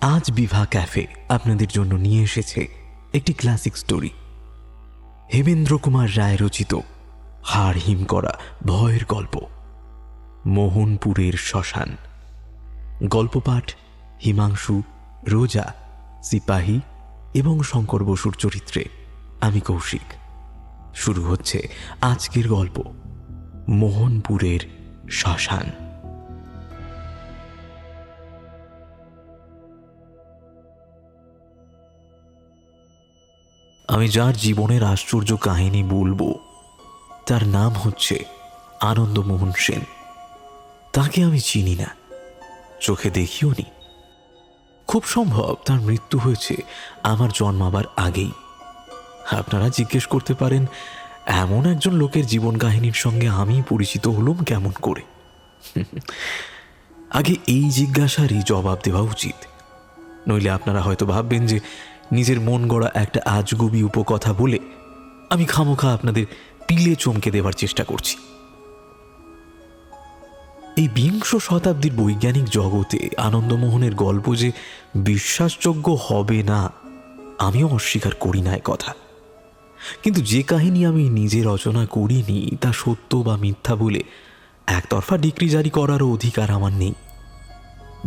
আজ বিভা ক্যাফে আপনাদের জন্য নিয়ে এসেছে একটি ক্লাসিক স্টোরি। হেমেন্দ্র কুমার রায় রচিত হাড় হিম করা ভয়ের গল্প মোহনপুরের শ্মশান। গল্প পাঠ হিমাংশু, রোজা, সিপাহী এবং শঙ্কর বসুর চরিত্রে আমি কৌশিক। শুরু হচ্ছে আজকের গল্প মোহনপুরের শ্মশান। আমি যার জীবনের আশ্চর্য কাহিনী বলবো তার নাম হচ্ছে আনন্দমোহন সেন। তাকে আমি চিনি না, চোখে দেখিও নি। খুব সম্ভব তার মৃত্যু হয়েছে আমার জন্মাবার আগেই। আপনারা জিজ্ঞেস করতে পারেন, এমন একজন লোকের জীবন কাহিনীর সঙ্গে আমি পরিচিত হলাম কেমন করে? আগে এই জিজ্ঞাসারই জবাব দেওয়া উচিত, নইলে আপনারা হয়তো ভাববেন যে নিজের মন গড়া একটা আজগুবি উপকথা বলে আমি খামোখা আপনাদের পিলে চমকে দেবার চেষ্টা করছি। এই বিংশ শতাব্দীর বৈজ্ঞানিক জগতে আনন্দমোহনের গল্প যে বিশ্বাসযোগ্য হবে না, আমিও অস্বীকার করি না কথা। কিন্তু যে কাহিনী আমি নিজে রচনা করিনি তা সত্য বা মিথ্যা বলে একতরফা ডিক্রি জারি করারও অধিকার আমার নেই।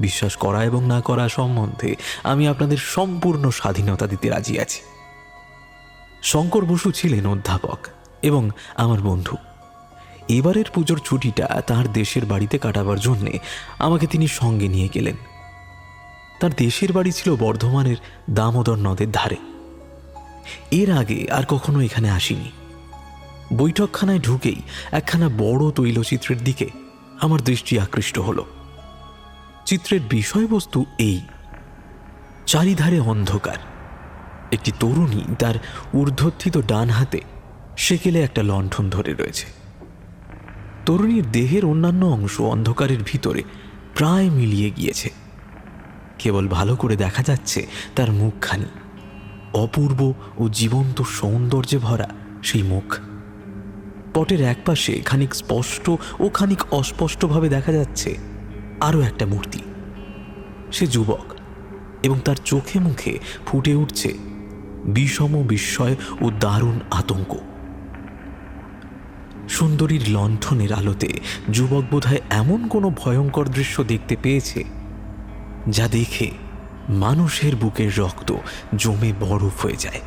বিশ্বাস করা এবং না করা সম্বন্ধে আমি আপনাদের সম্পূর্ণ স্বাধীনতা দিতে রাজি আছি। শঙ্কর বসু ছিলেন অধ্যাপক এবং আমার বন্ধু। এবারের পুজোর ছুটিটা তার দেশের বাড়িতে কাটাবার জন্যে আমাকে তিনি সঙ্গে নিয়ে গেলেন। তার দেশের বাড়ি ছিল বর্ধমানের দামোদর নদের ধারে। এর আগে আর কখনো এখানে আসিনি। বৈঠকখানায় ঢুকেই একখানা বড় তৈলচিত্রের দিকে আমার দৃষ্টি আকৃষ্ট হল। চিত্রের বিষয়বস্তু এই: চারিধারে অন্ধকার। একটি তরুণী তার ঊর্ধ্বস্থিত ডান হাতে সেকেলে একটা লণ্ঠন ধরে রয়েছে। তরুণীর দেহের অন্যান্য অংশ অন্ধকারের ভিতরে প্রায় মিলিয়ে গিয়েছে। কেবল ভালো করে দেখা যাচ্ছে তার মুখখানি, অপূর্ব ও জীবন্ত সৌন্দর্যে ভরা সেই মুখ। পটের একপাশে খানিক স্পষ্ট ও খানিক অস্পষ্টভাবে দেখা যাচ্ছে আরও একটা মূর্তি। সে যুবক এবং তার চোখে মুখে ফুটে উঠছে বিষম বিস্ময় ও দারুণ আতঙ্ক। সুন্দরীর লণ্ঠনের আলোতে যুবক বোধহয় এমন কোনো ভয়ঙ্কর দৃশ্য দেখতে পেয়েছে যা দেখে মানুষের বুকের রক্ত জমে বরফ হয়ে যায়।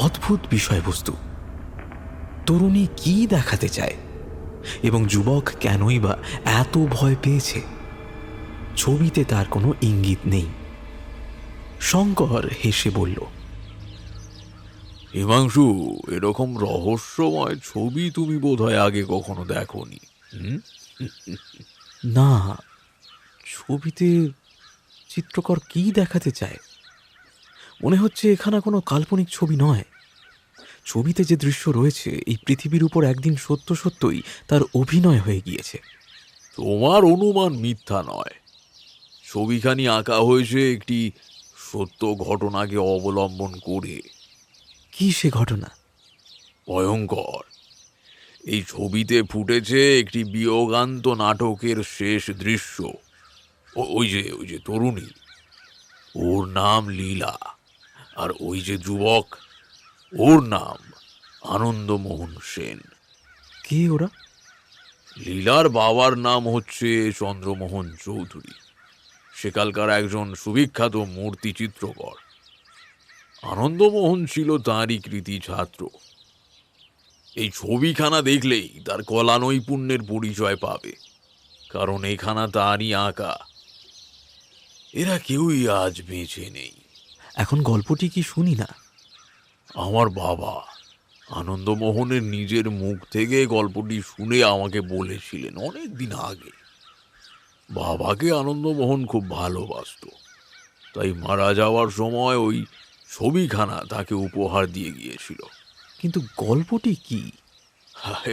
অদ্ভুত বিষয়বস্তু। তরুণী কি দেখাতে চায় এবং যুবক কেনই বা এত ভয় পেয়েছে, ছবিতে তার কোনো ইঙ্গিত নেই। শঙ্কর হেসে বলল, হিমাংশু, এরকম রহস্যময় ছবি তুমি বোধহয় আগে কখনো দেখোনি। না, ছবিতে চিত্রকর কি দেখাতে চায়? মনে হচ্ছে এখানে কোনো কাল্পনিক ছবি নয়। ছবিতে যে দৃশ্য রয়েছে এই পৃথিবীর উপর একদিন সত্য সত্যই তার অভিনয় হয়ে গিয়েছে। তোমার অনুমান মিথ্যা নয়। ছবিখানি আঁকা হয়েছে একটি সত্য ঘটনাকে অবলম্বন করে। কি সে ঘটনা? ভয়ঙ্কর। এই ছবিতে ফুটেছে একটি বিয়োগান্ত নাটকের শেষ দৃশ্য। ওই যে তরুণী, ওর নাম লীলা। আর ওই যে যুবক, ওর নাম আনন্দমোহন সেন। কে ওরা? লীলার বাবার নাম হচ্ছে চন্দ্রমোহন চৌধুরী, সেকালকার একজন সুবিখ্যাত মূর্তি চিত্রকর। আনন্দমোহন ছিল তাঁরই কৃতি ছাত্র। এই ছবিখানা দেখলেই তার কলা নৈপুণ্যের পরিচয় পাবে, কারণ এখানা তাঁরই আঁকা। এরা কেউই আজ বেঁচে নেই। এখন গল্পটি কি শুনি না? আমার বাবা আনন্দমোহনের নিজের মুখ থেকে গল্পটি শুনে আমাকে বলেছিলেন অনেক দিন আগে। বাবাকে আনন্দমোহন খুব ভালোবাসতো, তাই মারা যাওয়ার সময় ওই ছবিখানা তাকে উপহার দিয়ে গিয়েছিল। কিন্তু গল্পটি কি?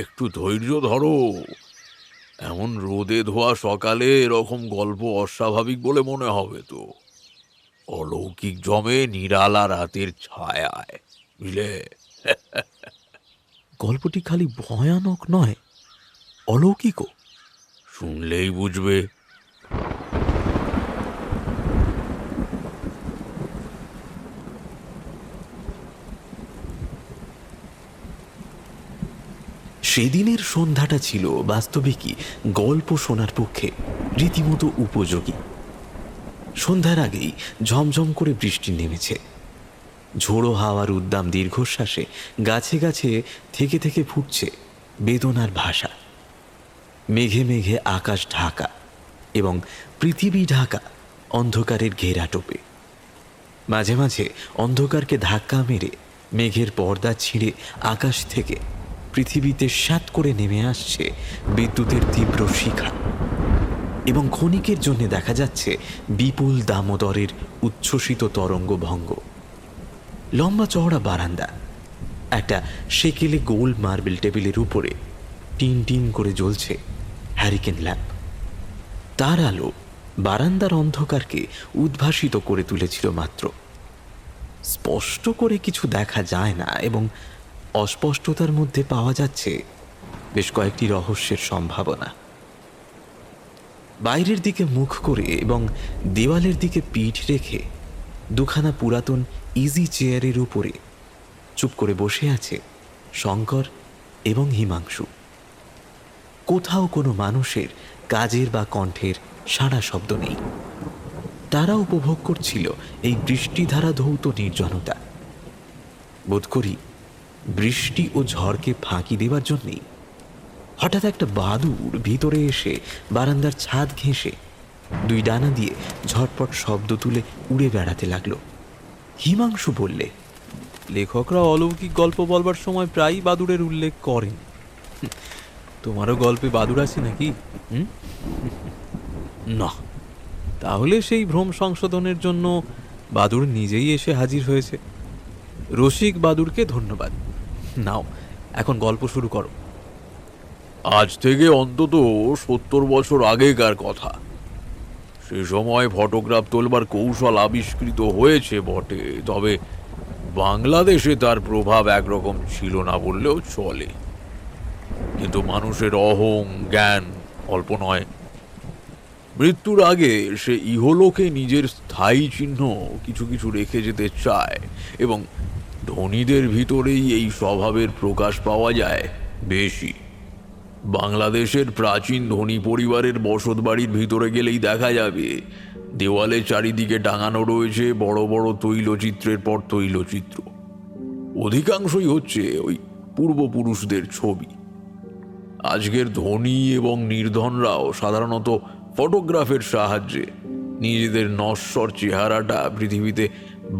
একটু ধৈর্য ধরো। এমন রোদে ধোয়া সকালে এরকম গল্প অস্বাভাবিক বলে মনে হবে তো। অলৌকিক জমে নিরালা রাতের ছায়ায়, বুঝলে? গল্পটি খালি ভয়ানক নয়, অলৌকিকও। শুনলেই বুঝবে। সেদিনের সন্ধ্যাটা ছিল বাস্তবিকই গল্প শোনার পক্ষে রীতিমতো উপযোগী। সন্ধ্যার আগেই ঝমঝম করে বৃষ্টি নেমেছে। ঝোড়ো হাওয়ার উদ্দাম দীর্ঘশ্বাসে গাছে গাছে থেকে থেকে ফুটছে বেদনার ভাষা। মেঘে মেঘে আকাশ ঢাকা এবং পৃথিবী ঢাকা অন্ধকারের ঘেরা টোপে। মাঝে মাঝে অন্ধকারকে ধাক্কা মেরে মেঘের পর্দা ছিঁড়ে আকাশ থেকে পৃথিবীতে স্যাঁত করে নেমে আসছে বিদ্যুতের তীব্র শিখা, এবং ক্ষণিকের জন্য দেখা যাচ্ছে বিপুল দামোদরের উচ্ছ্বসিত তরঙ্গ ভঙ্গ। লম্বা চওড়া বারান্দা, একটা সেকেলে গোল মার্বেল টেবিলের উপরে টিন টিন করে জ্বলছে হ্যারিকেন ল্যাম্প। তার আলো বারান্দার অন্ধকারকে উদ্ভাসিত করে তুলেছিল মাত্র। স্পষ্ট করে কিছু দেখা যায় না, এবং অস্পষ্টতার মধ্যে পাওয়া যাচ্ছে বেশ কয়েকটি রহস্যের সম্ভাবনা। বাইরের দিকে মুখ করে এবং দেওয়ালের দিকে পিঠ রেখে দুখানা পুরাতন ইজি চেয়ারের উপরে চুপ করে বসে আছে শঙ্কর এবং হিমাংশু। কোথাও কোনো মানুষের কাজের বা কণ্ঠের সাড়া শব্দ নেই। তারা উপভোগ করছিল এই বৃষ্টিধারা ধৌত নির্জনতা। বোধ করি বৃষ্টি ও ঝড়কে ফাঁকি দেবার জন্যেই হঠাৎ একটা বাদুড় ভিতরে এসে বারান্দার ছাদ ঘেঁষে দুই ডানা দিয়ে ঝটপট শব্দ তুলে উড়ে বেড়াতে লাগলো। হিমাংশু বললে, লেখকরা অলৌকিক গল্প বলবার সময় প্রায়ই বাদুড়ের উল্লেখ করেন। তোমারও গল্পে বাদুড় আছে নাকি? না, তাহলে সেই ভ্রম সংশোধনের জন্য বাদুড় নিজেই এসে হাজির হয়েছে। রসিক বাদুড়কে ধন্যবাদ। নাও, এখন গল্প শুরু করো। আজ থেকে অন্তত 70 বছর আগেকার কথা। সে সময় ফটোগ্রাফ তোলবার কৌশল আবিষ্কৃত হয়েছে বটে, তবে বাংলাদেশে তার প্রভাব একরকম ছিল না বললেও চলে। কিন্তু মানুষের অহং জ্ঞান অল্প নয়। মৃত্যুর আগে সে ইহলোকে নিজের স্থায়ী চিহ্ন কিছু কিছু রেখে যেতে চায়, এবং ধনীদের ভিতরেই এই স্বভাবের প্রকাশ পাওয়া যায় বেশি। বাংলাদেশের প্রাচীন ধনী পরিবারের বসতবাড়ির ভিতরে গেলেই দেখা যাবে দেওয়ালে চারিদিকে টাঙানো রয়েছে বড় বড় তৈলচিত্রের পর তৈলচিত্র। অধিকাংশই হচ্ছে ওই পূর্বপুরুষদের ছবি। আজকের ধনী এবং নির্ধনরাও সাধারণত ফটোগ্রাফের সাহায্যে নিজেদের নশ্বর চেহারাটা পৃথিবীতে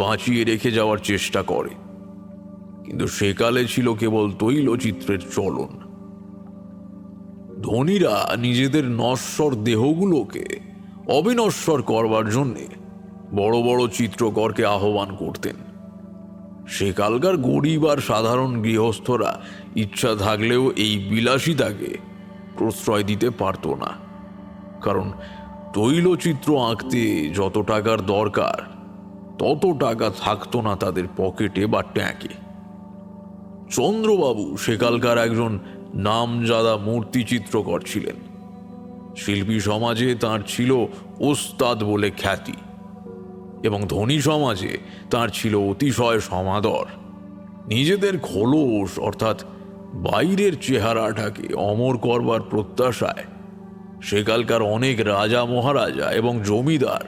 বাঁচিয়ে রেখে যাওয়ার চেষ্টা করে, কিন্তু সেকালে ছিল কেবল তৈলচিত্রের চলন। ধনীরা নিজেদের নশ্বর দেহগুলোকে অবিনশ্বর করবার জন্যে বড় বড় চিত্রকরকে আহ্বান করতেন। সেকালকার গরিব আর সাধারণ গৃহস্থরা ইচ্ছা থাকলেও এই বিলাসিতাকে প্রশ্রয় দিতে পারত না, কারণ তৈলচিত্র আঁকতে যত টাকার দরকার তত টাকা থাকতো না তাদের পকেটে বা ট্যাঁকে। চন্দ্রবাবু সেকালকার একজন নামজাদা মূর্তি চিত্রকর ছিলেন। শিল্পী সমাজে তার ছিল ওস্তাদ বলে খ্যাতি, এবং ধনী সমাজে তার ছিল অতিশয় সমাদর। নিজেদের খোলস অর্থাৎ বাইরের চেহারাটাকে অমর করবার প্রত্যাশায় সেকালকার অনেক রাজা মহারাজা এবং জমিদার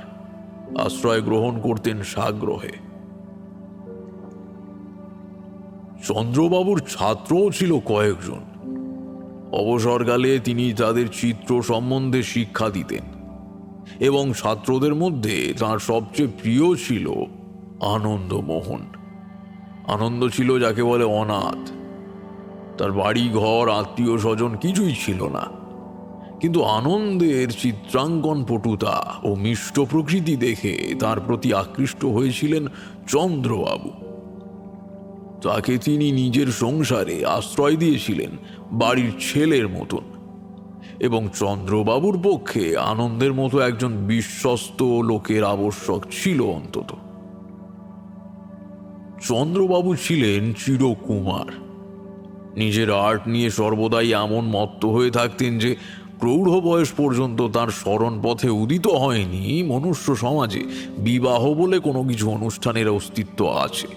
আশ্রয় গ্রহণ করতেন সাগ্রহে। চন্দ্রবাবুর ছাত্রও ছিল কয়েকজন। অবসরকালে তিনি তাদের চিত্র সম্বন্ধে শিক্ষা দিতেন, এবং ছাত্রদের মধ্যে তার সবচেয়ে প্রিয় ছিল আনন্দমোহন। আনন্দ ছিল যাকে বলে অনাথ। তার বাড়ি ঘর আত্মীয় স্বজন কিছুই ছিল না, কিন্তু আনন্দের চিত্রাঙ্কন পটুতা ও মিষ্ট প্রকৃতি দেখে তার প্রতি আকৃষ্ট হয়েছিলেন চন্দ্রবাবু। তাকে তিনি নিজের সংসারে আশ্রয় দিয়েছিলেন বাড়ির ছেলের মতন, এবং চন্দ্রবাবুর পক্ষে আনন্দের মতো একজন বিশ্বস্ত লোকের আবশ্যক ছিল অন্তত। চন্দ্রবাবু ছিলেন চিরকুমার। নিজের আর্ট নিয়ে সর্বদাই এমন মত্ত হয়ে থাকতেন যে প্রৌঢ় বয়স পর্যন্ত তার স্মরণ পথে উদিত হয়নি মনুষ্য সমাজে বিবাহ বলে কোনো কিছু অনুষ্ঠানের অস্তিত্ব আছে।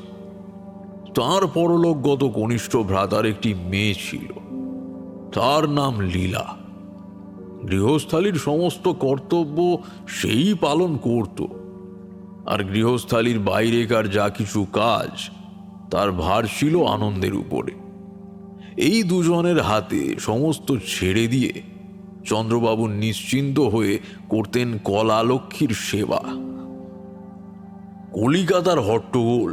তার পরলোকগত কনিষ্ঠ ভ্রাতার একটি মেয়ে ছিল, তার নাম লীলা। গৃহস্থালীর সমস্ত কর্তব্য সেই পালন করত, আর গৃহস্থালীর বাইরেকার যা কিছু কাজ তার ভার ছিল আনন্দের উপরে। এই দুজনের হাতে সমস্ত ছেড়ে দিয়ে চন্দ্রবাবু নিশ্চিন্ত হয়ে করতেন কলালক্ষ্মীর সেবা। কলিকাতার হট্টগোল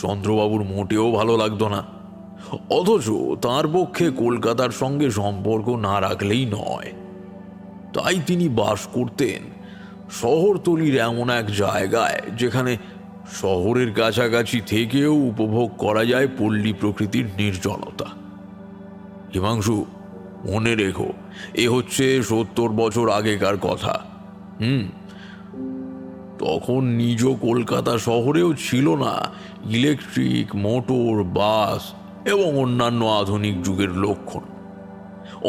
চন্দ্রবাবুর মোটেও ভালো লাগতো না, অথচ তার পক্ষে কলকাতার সঙ্গে সম্পর্ক না রাখলেই নয়। তাই তিনি বাস করতেন শহরতলির এমন এক জায়গায় যেখানে শহরের কাছাকাছি থেকেও উপভোগ করা যায় পল্লী প্রকৃতির নির্জনতা। হিমাংশু, মনে রেখো, এ হচ্ছে 70 বছর আগেকার কথা। তখন নিজ কলকাতা শহরেও ছিল না ইলেকট্রিক, মোটর, বাস এবং অন্যান্য আধুনিক যুগের লক্ষণ।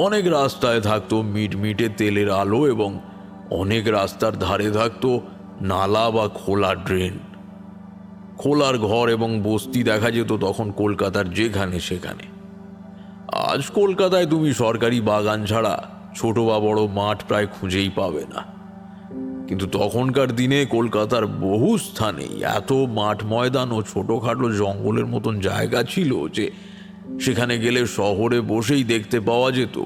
অনেক রাস্তায় থাকতো মিটমিটে তেলের আলো এবং অনেক রাস্তার ধারে থাকতো নালা বা খোলা ড্রেন। খোলার ঘর এবং বস্তি দেখা যেত তখন কলকাতার যেখানে সেখানে। আজ কলকাতায় তুমি সরকারি বাগান ছাড়া ছোট বা বড় মাঠ প্রায় খুঁজেই পাবে না, কিন্তু তখনকার দিনে কলকাতার বহু স্থানেই এত মাঠ ময়দান ও ছোটখাটো জঙ্গলের মতন জায়গা ছিল যে সেখানে গেলে শহরে বসেই দেখতে পাওয়া যেত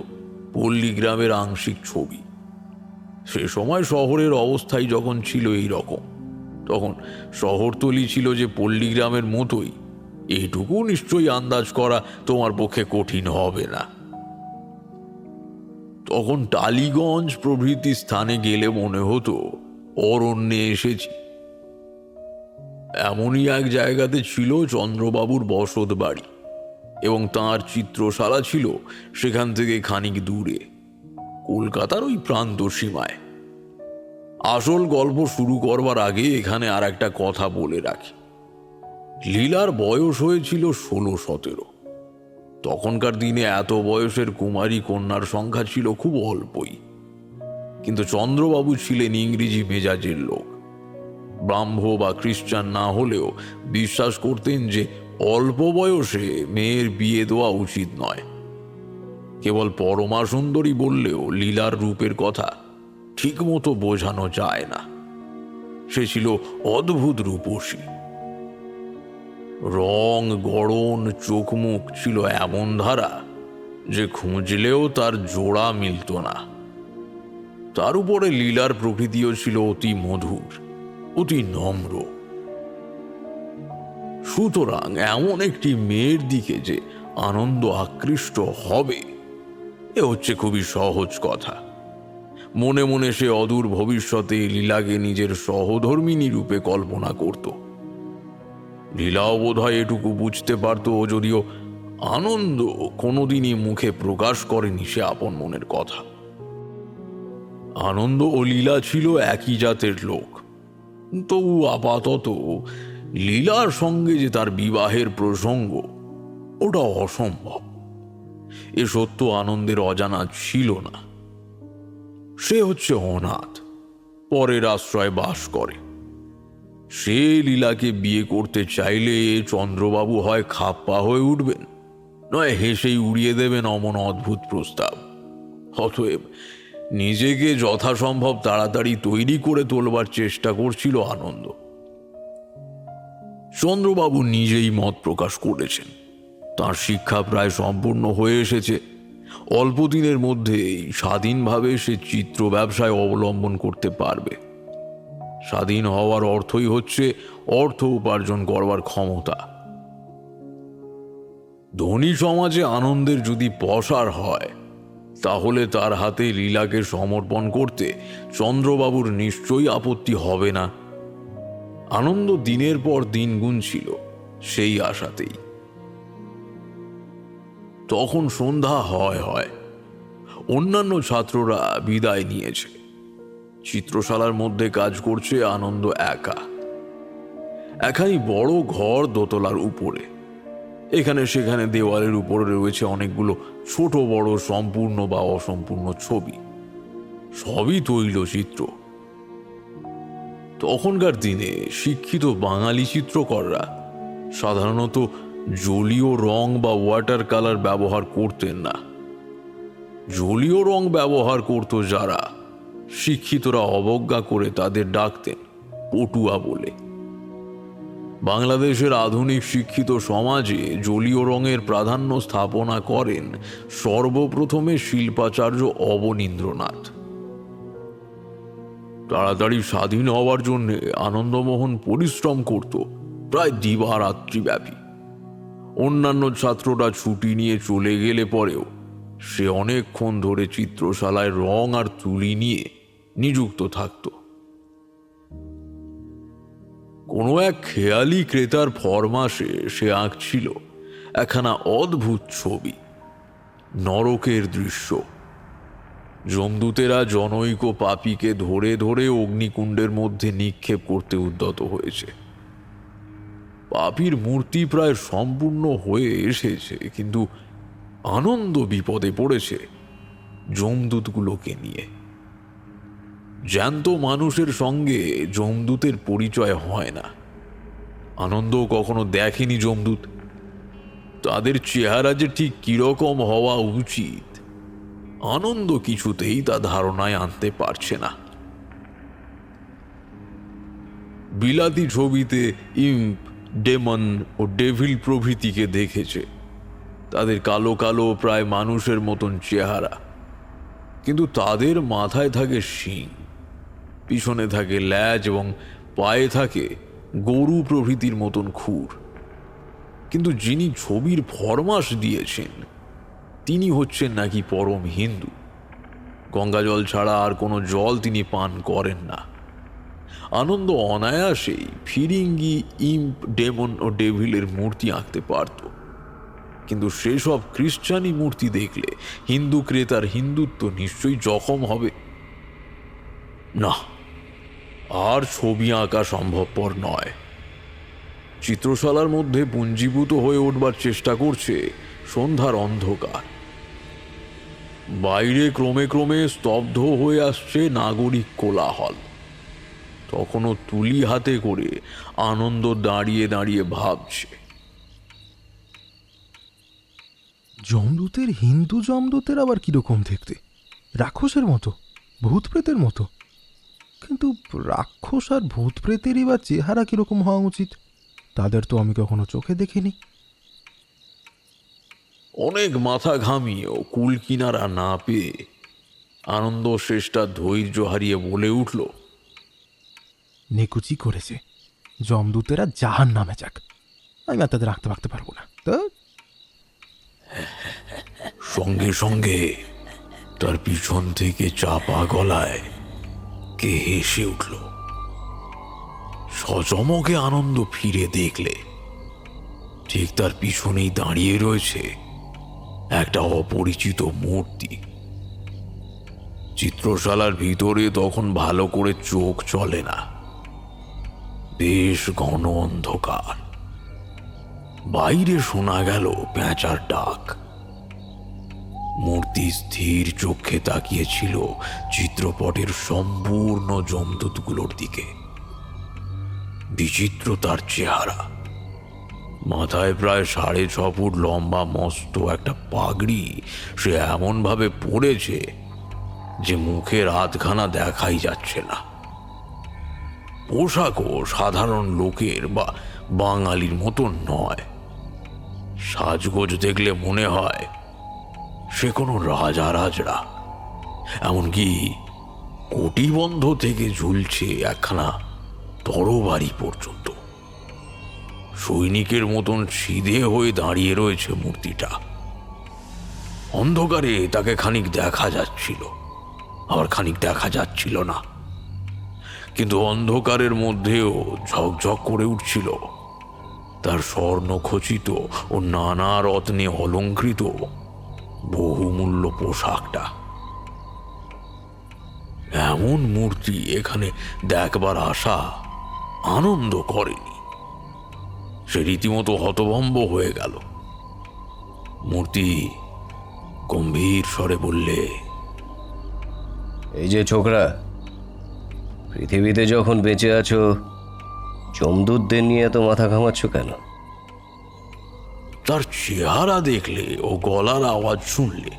পল্লীগ্রামের আংশিক ছবি। সে সময় শহরের অবস্থাই যখন ছিল এই রকম, তখন শহরতলি ছিল যে পল্লীগ্রামের মতোই, এইটুকু নিশ্চয়ই আন্দাজ করা তোমার পক্ষে কঠিন হবে না। তখন টালিগঞ্জ প্রভৃতি স্থানে গেলে মনে হতো অরণ্যে এসেছি। এমনই এক জায়গাতে ছিল চন্দ্রবাবুর বসত বাড়ি, এবং তাঁর চিত্রশালা ছিল সেখান থেকে খানিক দূরে, কলকাতার ওই প্রান্ত সীমায়। আসল গল্প শুরু করবার আগে এখানে আর একটা কথা বলে রাখি। লীলার বয়স হয়েছিল 16-17। তখনকার দিনে এত বয়সের কুমারী কন্যার সংখ্যা ছিল খুব অল্পই, কিন্তু চন্দ্রবাবু ছিলেন ইংরেজি মেজাজের লোক। ব্রাহ্ম বা খ্রিস্টান না হলেও বিশ্বাস করতেন যে অল্প বয়সে মেয়ের বিয়ে দেওয়া উচিত নয়। কেবল পরমা সুন্দরী বললেও লীলার রূপের কথা ঠিক মতো বোঝানো যায় না। সে ছিল অদ্ভুত রূপসী। রং, গড়ন, চোখ মুখ ছিল এমন ধারা যে খুঁজলেও তার জোড়া মিলত না। তার উপরে লীলার প্রকৃতিও ছিল অতি মধুর, অতি নম্র। সুতরাং এমন একটি মেয়ের দিকে যে আনন্দ আকৃষ্ট হবে, এ হচ্ছে খুবই সহজ কথা। মনে মনে সে অদূর ভবিষ্যতে লীলাকে নিজের সহধর্মিণী রূপে কল্পনা করত। লীলাও বোধহয় এটুকু বুঝতে পারত, যদিও আনন্দ কোনোদিনই মুখে প্রকাশ করেনি সে আপন মনের কথা। আনন্দ ও লীলা ছিল একই জাতের লোক, তবু আপাতত লীলার সঙ্গে যে তার বিবাহের প্রসঙ্গ, ওটা অসম্ভব। এ সত্য আনন্দের অজানা ছিল না। সে হচ্ছে অনাথ, পরের আশ্রয় বাস করে। সে লীলাকে বিয়ে করতে চাইলে চন্দ্রবাবু হয় খাপ্পা হয়ে উঠবেন, নয় হেসেই উড়িয়ে দেবেন অমন অদ্ভুত প্রস্তাব। অতএব নিজেকে যথাসম্ভব তাড়াতাড়ি তৈরি করে তোলবার চেষ্টা করছিল আনন্দ। চন্দ্রবাবু নিজেই মত প্রকাশ করেছেন তার শিক্ষা প্রায় সম্পূর্ণ হয়ে এসেছে। অল্প দিনের মধ্যেই স্বাধীনভাবে সে চিত্র ব্যবসায় অবলম্বন করতে পারবে। স্বাধীন হওয়ার অর্থই হচ্ছে অর্থ উপার্জন করবার ক্ষমতা। ধনী সমাজে আনন্দের যদি পসার হয়, তাহলে তার হাতে লীলাকে সমর্পণ করতে চন্দ্রবাবুর নিশ্চয়ই আপত্তি হবে না। আনন্দ দিনের পর দিন গুনছিল সেই আশাতেই। তখন সন্ধ্যা হয়। অন্যান্য ছাত্ররা বিদায় নিয়েছে। চিত্রশালার মধ্যে কাজ করছে আনন্দ একা। একখানি বড় ঘর দোতলার উপরে। এখানে সেখানে দেওয়ালের উপরে রয়েছে অনেকগুলো ছোট বড় সম্পূর্ণ বা অসম্পূর্ণ ছবি, সবই তৈলচিত্র। তখনকার দিনে শিক্ষিত বাঙালি চিত্রকররা সাধারণত জলীয় রং বা ওয়াটার কালার ব্যবহার করতেন না। জলীয় রং ব্যবহার করত যারা, শিক্ষিতরা অবজ্ঞা করে তাদের ডাকতেন পটুয়া বলে। বাংলাদেশের আধুনিক শিক্ষিত সমাজে জলীয় রঙের প্রাধান্য স্থাপনা করেন সর্বপ্রথমে শিল্পাচার্য অবনীন্দ্রনাথ। তাড়াতাড়ি স্বাধীন হওয়ার জন্য আনন্দমোহন পরিশ্রম করত প্রায় দিবারাত্রি ব্যাপী। অন্যান্য ছাত্ররা ছুটি নিয়ে চলে গেলে পরেও সে অনেকক্ষণ ধরে চিত্রশালায় রং আর তুলি নিয়ে নিযুক্ত থাকত। কোনো এক খেয়ালি ক্রেতার ফরমাসে সে আঁকছিল একখানা অদ্ভুত ছবি, নরকের দৃশ্য। যমদূতেরা জনৈক পাপীকে ধরে ধরে অগ্নিকুণ্ডের মধ্যে নিক্ষেপ করতে উদ্যত হয়েছে। পাপীর মূর্তি প্রায় সম্পূর্ণ হয়ে এসেছে, কিন্তু আনন্দ বিপদে পড়েছে যমদূতগুলোকে নিয়ে। জ্যান্ত মানুষের সঙ্গে যমদূতের পরিচয় হয় না। আনন্দ কখনো দেখেনি যমদূত। তাদের চেহারা যে ঠিক কিরকম হওয়া উচিত আনন্দ কিছুতেই তা ধারণায় আনতে পারছে না। বিলাতি ছবিতে ইম্প, ডেমন ও ডেভিল প্রভৃতিকে দেখেছে। তাদের কালো কালো প্রায় মানুষের মতন চেহারা, কিন্তু তাদের মাথায় থাকে শিং, পিছনে থাকে ল্যাজ এবং পায়ে থাকে গরু প্রভৃতির মতন খুর। কিন্তু যিনি ছবির ফরমাস দিয়েছেন তিনি হচ্ছেন নাকি পরম হিন্দু। গঙ্গা জল ছাড়া আর কোনো জল তিনি পান করেন না। আনন্দ অনায়াসেই ফিরিঙ্গি, ইম্প, ডেমন ও ডেভিলের মূর্তি আঁকতে পারত, কিন্তু সেসব খ্রিস্টানি মূর্তি দেখলে হিন্দু ক্রেতার হিন্দুত্ব নিশ্চয়ই জখম হবে। না, আর ছবি আঁকা সম্ভবপর নয়। চিত্রশালার মধ্যে পুঞ্জীভূত হয়ে উঠবার চেষ্টা করছে সন্ধ্যার অন্ধকার। বাইরে ক্রমে ক্রমে স্তব্ধ হয়ে আসছে নাগরিক কোলাহল। তখনও তুলি হাতে করে আনন্দ দাঁড়িয়ে দাঁড়িয়ে ভাবছে। যমদূতের হিন্দু যমদূতের আবার কিরকম দেখতে? রাক্ষসের মতো, ভূত প্রেতের মতো। কিন্তু রাক্ষস আর ভূত প্রেতেরই বা চেহারা কিরকম হওয়া উচিত? তাদের তো আমি কখনো চোখে দেখিনি। অনেক মাথা ঘামিয়েও কুল কিনারা না পেয়ে আনন্দ শেষটা ধৈর্য হারিয়ে বলে উঠল, নেকুচি করেছে। যমদূতেরা জাহান নামে যাক, আমি আর তাদের রাখতে পারতে পারবো না। তো সঙ্গে সঙ্গে তার পিছন থেকে চাপা গলায় কে হেসে উঠল। সচমকে আনন্দ ফিরে দেখলে ঠিক তার পিছনেই দাঁড়িয়ে রয়েছে একটা অপরিচিত মূর্তি। চিত্রশালার ভিতরে তখন ভালো করে চোখ চলে না, বেশ ঘন অন্ধকার। বাইরে শোনা গেল পেঁচার ডাক। মূর্তি স্থির চোখে তাকিয়েছিল চিত্রপটের সম্পূর্ণ যমদূতগুলোর দিকে। বিচিত্র তার চেহারা। মাথায় প্রায় 6.5 ফুট লম্বা মস্ত একটা পাগড়ি সে এমনভাবে পড়েছে যে মুখের আধখানা দেখাই যাচ্ছে না। পোশাকও সাধারণ লোকের বা বাঙালির মতো নয়। সাজগোজ দেখলে মনে হয় সে কোনো রাজা রাজরা। এমনকি কটিবন্ধ থেকে ঝুলছে একখানা তরবারি পর্যন্ত। সৈনিকের মতন সিধে হয়ে দাঁড়িয়ে রয়েছে মূর্তিটা। অন্ধকারে তাকে খানিক দেখা যাচ্ছিল, আবার খানিক দেখা যাচ্ছিল না। কিন্তু অন্ধকারের মধ্যেও ঝকঝক করে উঠছিল তার স্বর্ণখচিত ও নানা রত্নে অলঙ্কৃত বহুমূল্য পোশাকটা। এমন মূর্তি এখানে দেখবার আশা আনন্দ করেনি। সে রীতিমতো হতভম্ব হয়ে গেল। মূর্তি গম্ভীর স্বরে বললে, এই যে ছোকরা, পৃথিবীতে যখন বেঁচে আছো যমদূতদের নিয়ে এত মাথা ঘামাচ্ছ কেন? তার চেহারা দেখলে ও গলার আওয়াজ শুনলে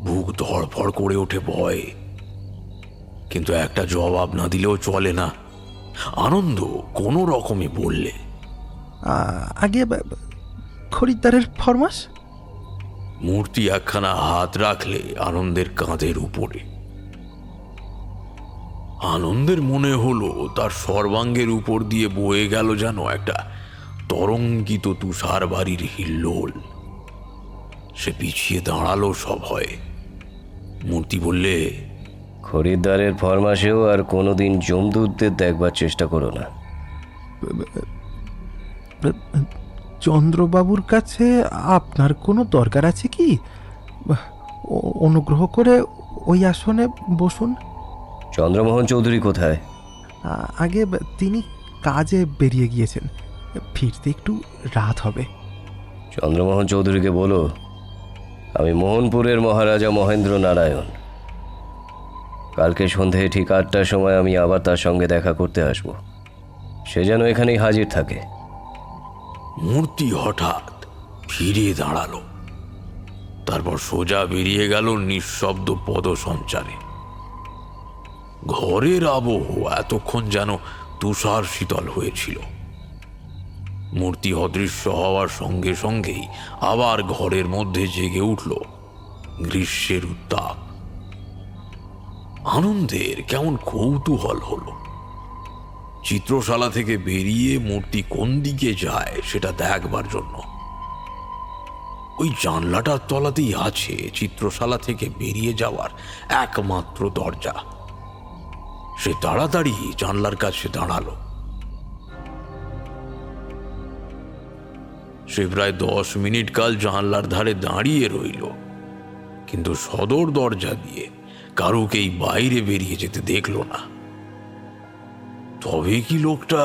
বুক ধড়ফড় করে ওঠে ভয়ে, কিন্তু একটা জবাব না দিলেও চলে না। আনন্দ কোনো রকমে বললে, আগে খরিদ্দারের ফরমাস। মূর্তি একখানা হাত রাখলে আনন্দের কাঁধের উপরে। আনন্দের মনে হলো তার সর্বাঙ্গের উপর দিয়ে বয়ে গেল যেন একটা তরঙ্গিত তুষার বাড়ির হিল্লোল। সে পিছিয়ে দাঁড়ালো সভয়ে। মূর্তি বললে, খরিদ্দারের ফরমাসেও আর কোনোদিন যমদূতদের দেখবার চেষ্টা করো না। চন্দ্রবাবুর কাছে আপনার কোনো দরকার আছে কি? অনুগ্রহ করে ওই আসনে বসুন। চন্দ্রমোহন চৌধুরী কোথায়? আগে তিনি কাজে বেরিয়ে গিয়েছেন, ফিরতে একটু রাত হবে। চন্দ্রমোহন চৌধুরীকে বলো আমি মোহনপুরের মহারাজা মহেন্দ্র নারায়ণ। কালকে সন্ধে ঠিক 8টার সময় আমি আবার তার সঙ্গে দেখা করতে আসব। সে যেন এখানেই হাজির থাকে। মূর্তি হঠাৎ ফিরে দাঁড়ালো, তারপর সোজা বেরিয়ে গেল নিঃশব্দ পদসঞ্চারে। ঘরের আবহ এতক্ষণ যেন তুষার শীতল হয়েছিল। মূর্তি অদৃশ্য হওয়ার সঙ্গে সঙ্গেই আবার ঘরের মধ্যে জেগে উঠল গ্রীষ্মের উত্তাপ। আনন্দের কেমন কৌতূহল হলো। চিত্রশালা থেকে বেরিয়ে মূর্তি কোন দিকে যায় সেটা দেখবার জন্য। ওই জানলাটার তলাতেই আছে চিত্রশালা থেকে বেরিয়ে যাওয়ার একমাত্র দরজা। সে তাড়াতাড়ি জানলার কাছে দাঁড়ালো। সে প্রায় 10 মিনিট কাল জানলার ধারে দাঁড়িয়ে রইল, কিন্তু সদর দরজা দিয়ে কারুকেই বাইরে বেরিয়ে যেতে দেখল না। তবে কি লোকটা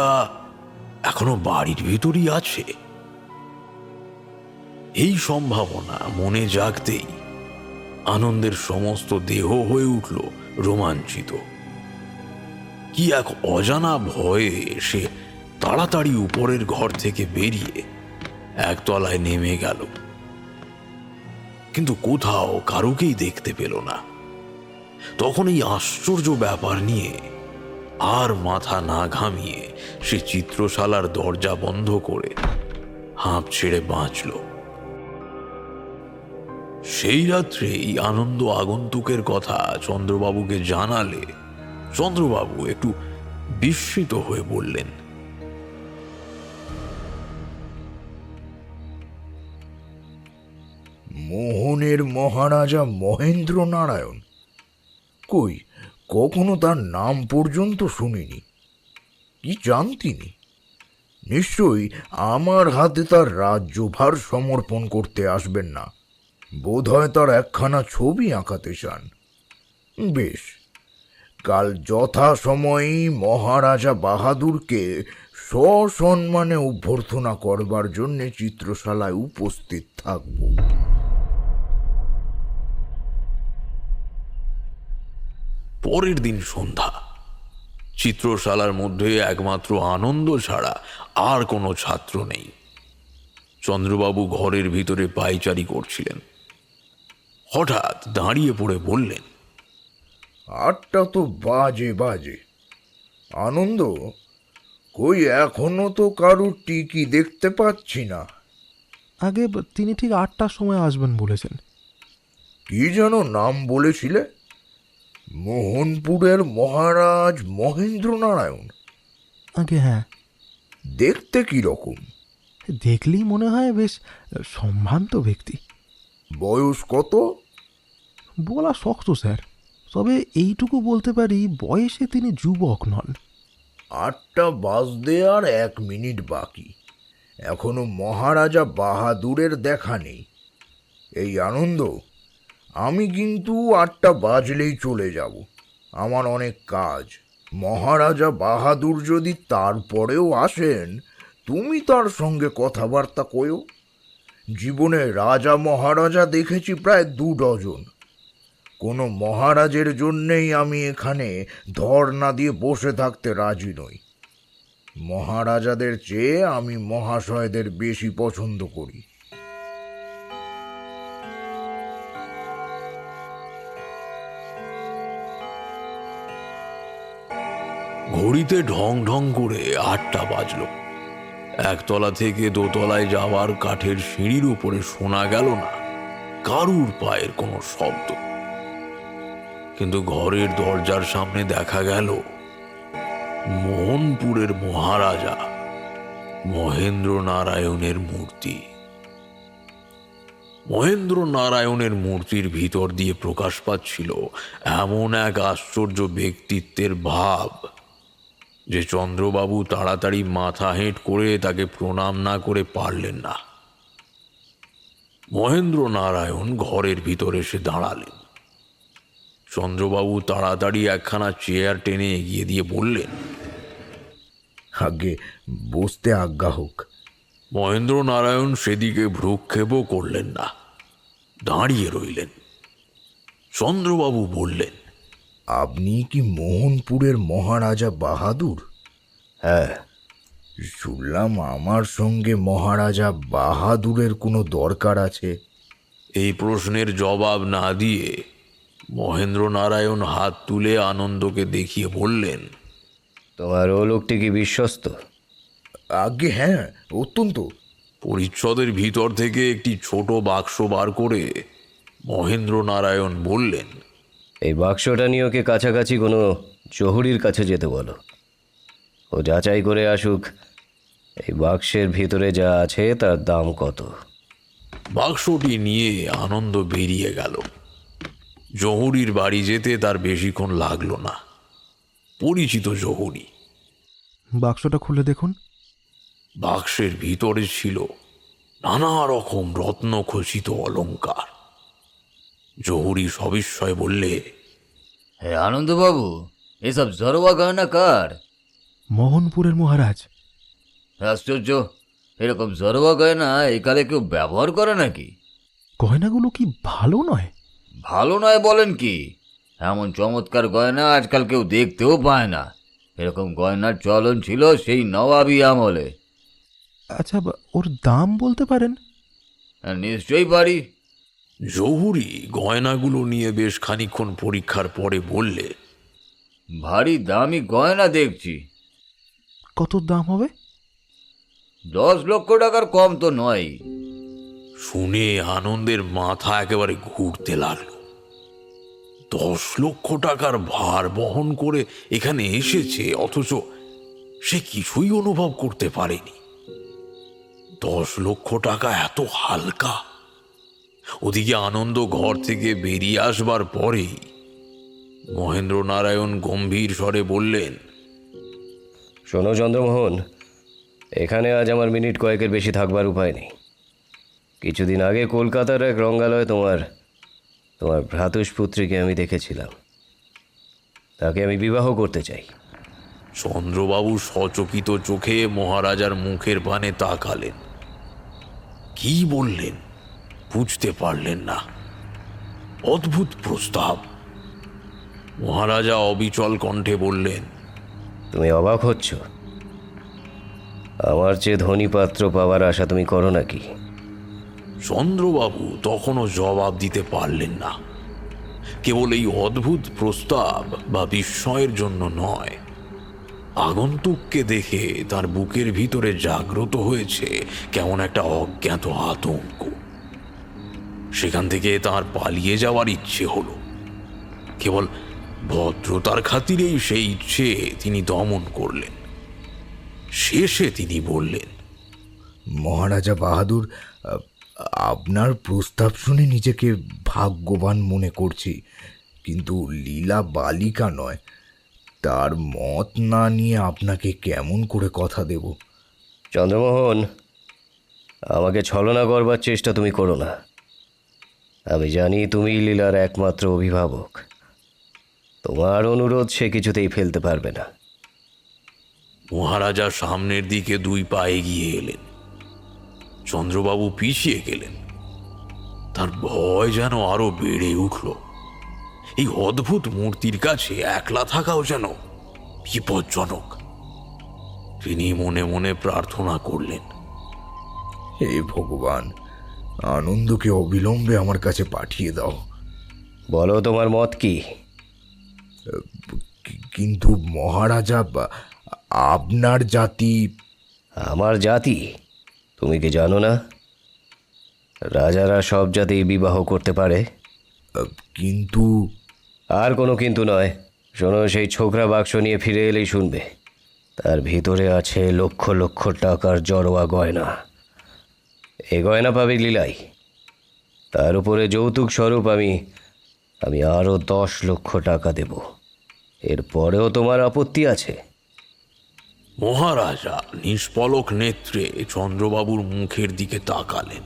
এখনো বাড়ির ভিতরই আছে? এই সম্ভাবনা মনে জাগতেই আনন্দের সমস্ত দেহ হয়ে উঠল রোমাঞ্চিত। কি এক অজানা ভয়ে সে তাড়াতাড়ি উপরের ঘর থেকে বেরিয়ে একতলায় নেমে গেল, কিন্তু কোথাও কারুকেই দেখতে পেল না। তখন এই আশ্চর্য ব্যাপার নিয়ে আর মাথা না ঘামিয়ে সে চিত্রশালার দরজা বন্ধ করে হাঁপ ছেড়ে বাঁচল। সেই রাত্রেই আনন্দ আগন্তুকের কথা চন্দ্রবাবুকে জানালে চন্দ্রবাবু একটু বিস্মিত হয়ে বললেন, মোহনের মহারাজা মহেন্দ্র নারায়ণ? কই, কখনো তার নাম পর্যন্ত শুনিনি। কি চান তিনি? নিশ্চয়ই আমার হাতে তার রাজ্যভার সমর্পণ করতে আসবেন না। বোধহয় তার একখানা ছবি আঁকাতে চান। বেশ, কাল যথাসময়েই মহারাজা বাহাদুরকে সসম্মানে অভ্যর্থনা করবার জন্যে চিত্রশালায় উপস্থিত থাকব। পরের দিন সন্ধ্যা। চিত্রশালার মধ্যে একমাত্র আনন্দ ছাড়া আর কোনো ছাত্র নেই। চন্দ্রবাবু ঘরের ভিতরে পায়চারি করছিলেন। হঠাৎ দাঁড়িয়ে পড়ে বললেন, 8টা তো বাজে। আনন্দ, কই এখনো তো কারুর টিকি দেখতে পাচ্ছি না। আগে তিনি ঠিক 8টার সময় আসবেন বলেছেন। কি যেন নাম বলেছিলে? মোহনপুরের মহারাজ মহেন্দ্র নারায়ণ? আগে হ্যাঁ। দেখতে কি রকম? দেখলেই মনে হয় বেশ সম্ভ্রান্ত ব্যক্তি। বয়স কত? বলা শক্ত স্যার, তবে এইটুকু বলতে পারি বয়সে তিনি যুবক নন। 8টা বাজতে আর 1 মিনিট বাকি। এখনো মহারাজা বাহাদুরের দেখা নেই। এই আনন্দ, আমি কিন্তু 8টা বাজলেই চলে যাব। আমার অনেক কাজ। মহারাজা বাহাদুর যদি তারপরেও আসেন, তুমি তার সঙ্গে কথাবার্তা কয়ো। জীবনে রাজা মহারাজা দেখেছি প্রায় 2 ডজন। কোনো মহারাজের জন্যেই আমি এখানে ধর্ণা দিয়ে বসে থাকতে রাজি নই। মহারাজাদের চেয়ে আমি মহাশয়দের বেশি পছন্দ করি। ঘড়িতে ঢং ঢং করে 8টা বাজলো। একতলা থেকে দোতলায় যাওয়ার কাঠের সিঁড়ির উপরে শোনা গেল না কারুর পায়ের কোনো শব্দ, কিন্তু ঘরের দরজার সামনে দেখা গেল মোহনপুরের মহারাজা মহেন্দ্র নারায়ণের মূর্তি। মহেন্দ্র নারায়ণের মূর্তির ভিতর দিয়ে প্রকাশ পাচ্ছিল এমন এক আশ্চর্য ব্যক্তিত্বের ভাব যে চন্দ্রবাবু তাড়াতাড়ি মাথা হেঁট করে তাকে প্রণাম না করে পারলেন না। মহেন্দ্র নারায়ণ ঘরের ভিতরে এসে দাঁড়ালেন। চন্দ্রবাবু তাড়াতাড়ি একখানা চেয়ার টেনে এগিয়ে দিয়ে বললেন, আগে বসতে আজ্ঞা হোক। মহেন্দ্র নারায়ণ সেদিকে ভ্রুক্ষেপও করলেন না, দাঁড়িয়ে রইলেন। চন্দ্রবাবু বললেন, আপনি কি মোহনপুরের মহারাজা বাহাদুর? হ্যাঁ। শুনলাম আমার সঙ্গে মহারাজা বাহাদুরের কোনো দরকার আছে। এই প্রশ্নের জবাব না দিয়ে মহেন্দ্র নারায়ণ হাত তুলে আনন্দকে দেখিয়ে বললেন, তোমার ও লোকটি কি বিশ্বস্ত? আগে হ্যাঁ, অত্যন্ত। পরিচ্ছদের ভিতর থেকে একটি ছোট বাক্স বার করে মহেন্দ্র নারায়ণ বললেন, এই বাক্সটা নিয়ে ওকে কাছাকাছি কোনো জহুরির কাছে যেতে বলো। ও যাচাই করে আসুক এই বাক্সের ভিতরে যা আছে তার দাম কত। বাক্সটি নিয়ে আনন্দ বেরিয়ে গেল। জহুরির বাড়ি যেতে তার বেশিক্ষণ লাগলো না। পরিচিত জহুরি। বাক্সটা খুলে দেখুন। বাক্সের ভিতরে ছিল নানা রকম রত্নখচিত অলংকার। জহুরি সবিস্ময়ে বললে, হে আনন্দবাবু, এসব জরোয়া গয়না কার? মোহনপুরের মহারাজ। আশ্চর্য, এরকম জরোয়া গয়না একালে কেউ ব্যবহার করে নাকি? গয়নাগুলো কি ভালো নয়? ভালো নয় বলেন কি? এমন চমৎকার গয়না আজকাল কেউ দেখতেও পায় না। এরকম গয়নার চলন ছিল সেই নবাবী আমলে। আচ্ছা, ওর দাম বলতে পারেন? নিশ্চয়ই পারি। জহুরি গয়নাগুলো নিয়ে বেশ খানিকক্ষণ পরীক্ষার পরে বললে, ভারী দামি গয়না দেখছি। কত দাম হবে? 10 লক্ষ টাকার কম তো নয়। শুনে আনন্দের মাথা একেবারে ঘুরতে লাগলো। 10 লক্ষ টাকার ভার বহন করে এখানে এসেছে, অথচ সে কিছুই অনুভব করতে পারেনি। 10 লক্ষ টাকা এত হালকা। ওদিকে আনন্দ ঘর থেকে বেরিয়ে আসবার পরেই মহেন্দ্র নারায়ণ গম্ভীর স্বরে বললেন, শোনো চন্দ্রমোহন, এখানে আজ আমার মিনিট কয়েকের বেশি থাকবার উপায় নেই। কিছুদিন আগে কলকাতার এক রঙ্গালয়ে তোমার ভ্রাতুষ্পুত্রীকে আমি দেখেছিলাম। তাকে আমি বিবাহ করতে চাই। চন্দ্রবাবু সচকিত চোখে মহারাজার মুখের পানে তাকালেন। কি বললেন বুঝতে পারলেন না। অদ্ভুত প্রস্তাব। মহারাজা অবিচল কণ্ঠে বললেন, তুমি অবাক হচ্ছ? আমার চেয়ে ধনী পাত্র পাওয়ার আশা তুমি করো নাকি? চন্দ্রবাবু তখনও জবাব দিতে পারলেন না। কেবল এই অদ্ভুত প্রস্তাব বা বিস্ময়ের জন্য নয়, আগন্তুককে দেখে তার বুকের ভিতরে জাগ্রত হয়েছে কেমন একটা অজ্ঞাত আতঙ্ক। সেখান থেকে তার পালিয়ে যাওয়ার ইচ্ছে হলো। কেবল ভদ্রতার খাতিরেই সেই ইচ্ছে তিনি দমন করলেন। শেষে তিনি বললেন, মহারাজা বাহাদুর, আপনার প্রস্তাব শুনে নিজেকে ভাগ্যবান মনে করছি, কিন্তু লীলা বালিকা নয়। তার মত না নিয়ে আপনাকে কেমন করে কথা দেব? চন্দ্রমোহন, আমাকে ছলনা করবার চেষ্টা তুমি করো না। আমি জানি তুমি লীলার একমাত্র অভিভাবক। তোমার অনুরোধ সে কিছুতেই ফেলতে পারবে না। মহারাজা সামনের দিকে 2 পা এগিয়ে এলেন। চন্দ্রবাবু পিছিয়ে গেলেন। তার ভয় যেন আরো বেড়ে উঠল। এই অদ্ভুত মূর্তির কাছে একলা থাকাও যেন বিপজ্জনক। তিনি মনে মনে প্রার্থনা করলেন, হে ভগবান, আনন্দকে অবিলম্বে আমার কাছে পাঠিয়ে দাও। বলো তোমার মত কি? কিন্তু মহারাজা, আপনার জাতি। আমার জাতি তুমি কি জানো না? রাজারা সব জাতি বিবাহ করতে পারে। কিন্তু আর কোনো কিন্তু নয়। শোনো, সেই ছোকরা বাক্স নিয়ে ফিরে এলেই শুনবে তার ভিতরে আছে লক্ষ লক্ষ টাকার জড়োয়া গয়না। এ গয়না পাবে লীলাই। তার উপরে যৌতুক স্বরূপ আমি আরও 10 লক্ষ টাকা দেব। এরপরেও তোমার আপত্তি আছে? মহারাজা নিষ্পলক নেত্রে চন্দ্রবাবুর মুখের দিকে তাকালেন।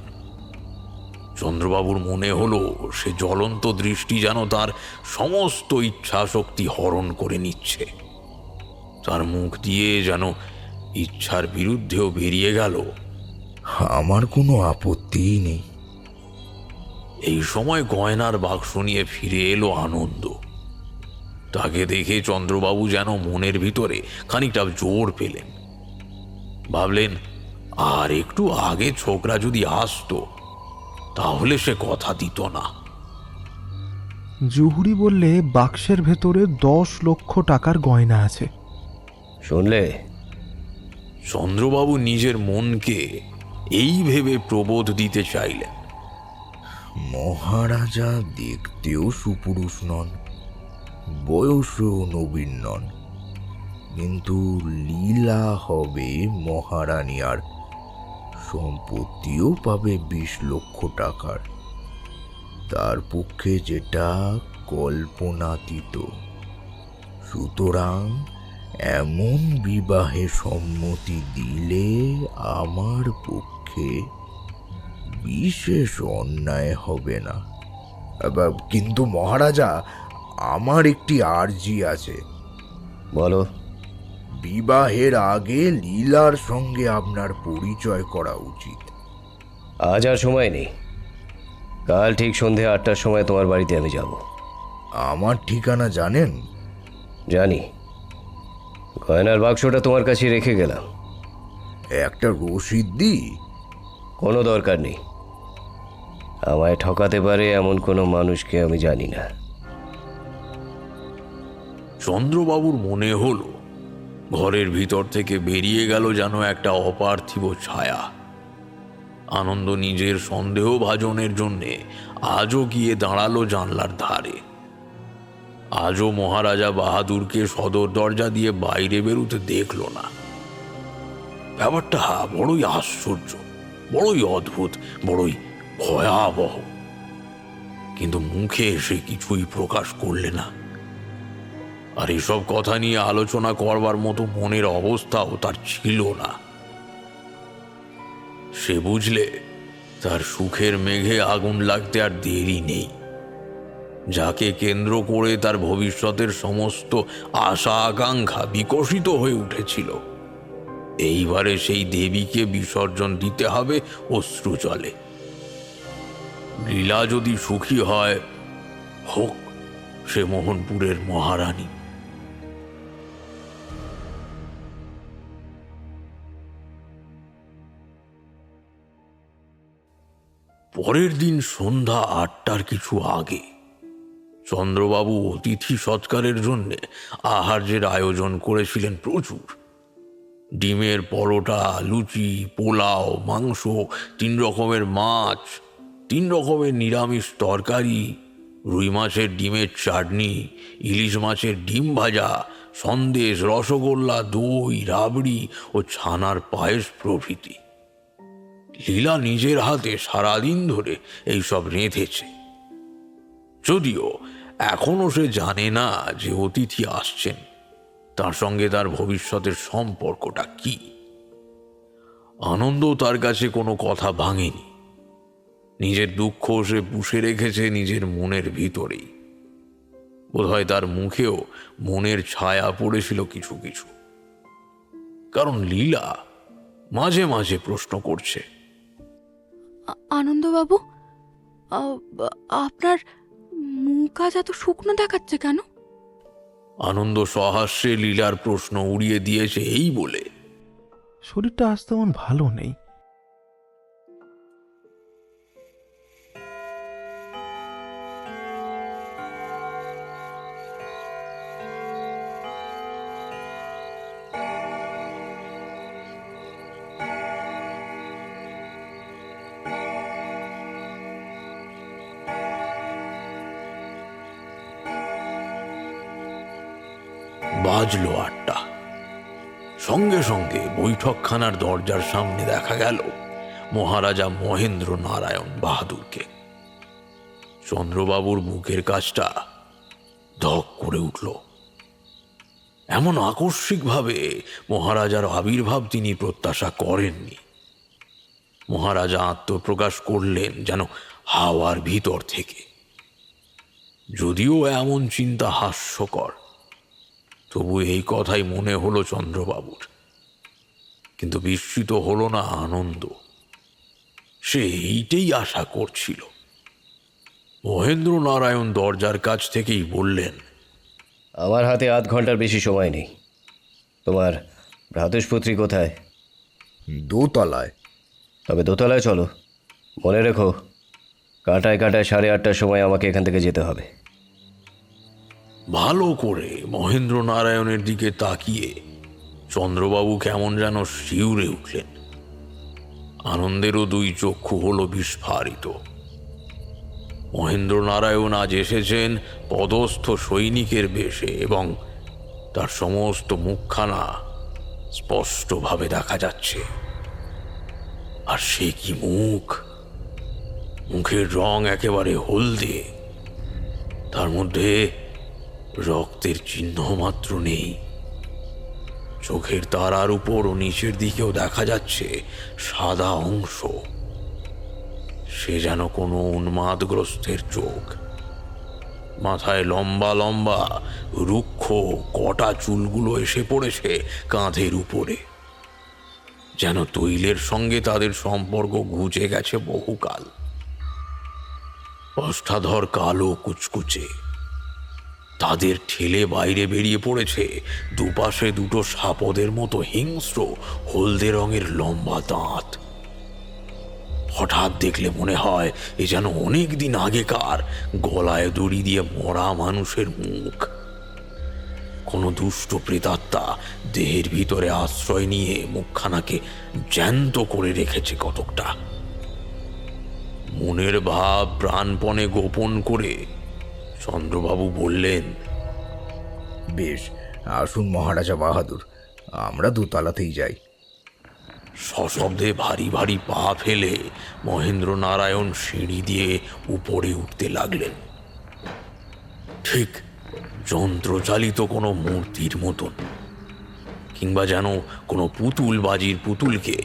চন্দ্রবাবুর মনে হলো সে জ্বলন্ত দৃষ্টি যেন তার সমস্ত ইচ্ছা শক্তি হরণ করে নিচ্ছে। তার মুখ দিয়ে যেন ইচ্ছার বিরুদ্ধেও বেরিয়ে গেল, আমার কোনো আপত্তিই নেই। এই সময় গয়নার বাক্স নিয়ে ফিরে এলো আনন্দ। তাকে দেখে চন্দ্রবাবু যেন মনের ভিতরে খানিকটা জোর পেলেন। ভাবলেন, আর একটু আগে ছোকরা যদি আসতো তাহলে সে কথা দিত না। জুহুরি বললে বাক্সের ভেতরে 10 লক্ষ টাকার গয়না আছে। শুনলে? চন্দ্রবাবু নিজের মনকে এই ভেবে প্রবোধ দিতে চাইলেন, মহারাজা দেখতেও সুপুরুষ নন, বয়সেও নবীন নন, কিন্তু লীলা হবে মহারানী, আর সম্পত্তিও পাবে 20 লক্ষ টাকার। তার পক্ষে যেটা কল্পনাতীত। সুতরাং এমন বিবাহে সম্মতি দিলে আমার পক্ষে বিশেষ অন্যায় হবে না। কিন্তু মহারাজা, আমার একটি আর্জি আছে। বলো। বিবাহের আগে লীলার সঙ্গে আপনার পরিচয় করা উচিত। আজ আর সময় নেই। কাল ঠিক সন্ধে 8টার সময় তোমার বাড়িতে আমি যাব। আমার ঠিকানা জানেন? জানি। গয়নার বাক্সটা তোমার কাছে রেখে গেলাম। একটা রসিদ দিই? কোনো দরকার নেই। আমায় ঠকাতে পারে এমন কোনো মানুষকে আমি জানি না। চন্দ্রবাবুর মনে হলো ঘরের ভিতর থেকে বেরিয়ে গেল যেন একটা অপার্থিব ছায়া। আনন্দ নিজের সন্দেহ ভাজনের জন্যে আজও গিয়ে দাঁড়ালো জানলার ধারে। আজও মহারাজা বাহাদুরকে সদর দরজা দিয়ে বাইরে বেরোতে দেখল না। ব্যাপারটা বড়ই আশ্চর্য, বড়ই অদ্ভুত, বড়ই ভয়াবহ। কিন্তু মুখে সে কিছুই প্রকাশ করলে না। আর এসব কথা নিয়ে আলোচনা করবার মতো মনের অবস্থাও তার ছিল না। সে বুঝলে তার সুখের মেঘে আগুন লাগতে আর দেরি নেই। যাকে কেন্দ্র করে তার ভবিষ্যতের সমস্ত আশা আকাঙ্ক্ষা বিকশিত হয়ে উঠেছিল, এইবারে সেই দেবীকে বিসর্জন দিতে হবে অশ্রু জলে। লীলা যদি সুখী হয়, হোক সে মোহনপুরের মহারানী। পরের দিন সন্ধ্যা 8টার কিছু আগে চন্দ্রবাবু অতিথি সৎকারের জন্য আহার্যের আয়োজন করেছিলেন প্রচুর। ডিমের পরোটা, লুচি, পোলাও, মাংস, 3 রকমের মাছ, 3 রকমের নিরামিষ তরকারি, রুই মাছের ডিমের চাটনি, ইলিশ মাছের ডিম ভাজা, সন্দেশ, রসগোল্লা, দই, রাবড়ি ও ছানার পায়েস প্রভৃতি। লীলা নিজের হাতে সারাদিন ধরে এইসব রেঁধেছে। যদিও এখনো সে জানে না যে অতিথি আসছেন, তার সঙ্গে তার ভবিষ্যতের সম্পর্কটা কি। আনন্দ তার কাছে কোনো কথা ভাঙেনি। নিজের দুঃখ সে পুষে রেখেছে নিজের মনের ভিতরেই। বোধহয় তার মুখেও মনের ছায়া পড়েছিল কিছু কিছু। কারণ লীলা মাঝে মাঝে প্রশ্ন করছে, আনন্দবাবু, আপনার মুখ আজ এত শুকনো দেখাচ্ছে কেন? আনন্দ সহাস্যে লীলার প্রশ্ন উড়িয়ে দিয়েছে এই বলে, শরীরটা আজ তেমন ভালো নেই। বাজলো 8টা। সঙ্গে সঙ্গে বৈঠকখানার দরজার সামনে দেখা গেল মহারাজা মহেন্দ্র নারায়ণ বাহাদুরকে। চন্দ্রবাবুর বুকের কাছটা ধক করে উঠল। এমন আকস্মিকভাবে মহারাজার আবির্ভাব তিনি প্রত্যাশা করেননি। মহারাজা আত্মপ্রকাশ করলেন যেন হাওয়ার ভিতর থেকে। যদিও এমন চিন্তা হাস্যকর, তবু এই কথাই মনে হলো চন্দ্রবাবুর। কিন্তু বিস্মিত হলো না আনন্দ। সে এইটাই আশা করছিল। মহেন্দ্র নারায়ণ দরজার কাছ থেকেই বললেন, আমার হাতে 8 ঘন্টার বেশি সময় নেই। তোমার ভ্রাতুষ্পুত্রী কোথায়? দোতলায়। তবে দোতলায় চলো। মনে রেখো, কাঁটায় কাঁটায় 8:30টার সময় আমাকে এখান থেকে যেতে হবে। ভালো করে মহেন্দ্র নারায়ণের দিকে তাকিয়ে চন্দ্রবাবু কেমন যেন শিউরে উঠলেন। আনন্দেরও 2 চক্ষু হলো বিস্ফারিত। মহেন্দ্র নারায়ণ আজ এসেছেন পদস্থ সৈনিকের বেশে এবং তার সমস্ত মুখখানা স্পষ্টভাবে দেখা যাচ্ছে। আর সে কি মুখ! মুখের রং একেবারে হলদে, তার মধ্যে রক্তের চিহ্ন মাত্র নেই। চোখের তারার উপর ও নিচের দিকেও দেখা যাচ্ছে সাদা অংশ। সে যেন কোনো উন্মাদগ্রস্তের চোখ। মাথায় লম্বা লম্বা রুক্ষ কটা চুলগুলো এসে পড়েছে কাঁধের উপরে, যেন তৈলের সঙ্গে তাদের সম্পর্ক ঘুচে গেছে বহুকাল। ওষ্ঠাধর কালো কুচকুচে, তাদের ঠেলে বাইরে বেরিয়ে পড়েছে দুপাশে 2টো সাপদের মতো হিংস্র হলদে রঙের লম্বা দাঁত। হঠাৎ দেখলে মনে হয় এ যেন অনেক দিন আগেকার গলায় দড়ি দিয়ে মরা মানুষের মুখ। কোনো দুষ্ট প্রেতাত্মা দেহের ভিতরে আশ্রয় নিয়ে মুখখানাকে জ্যান্ত করে রেখেছে কতকটা। মনের ভাব প্রাণপণে গোপন করে চন্দ্রবাবু বললেন, বেশ, আসুন মহারাজা বাহাদুর, আমরা দোতলাতেই যাই। সশব্দে ভারী ভারী পা ফেলে মহেন্দ্র নারায়ণ সিঁড়ি দিয়ে উপরে উঠতে লাগলেন, ঠিক যন্ত্রচালিত কোনো মূর্তির মতন, কিংবা যেন কোনো পুতুলবাজির পুতুলকে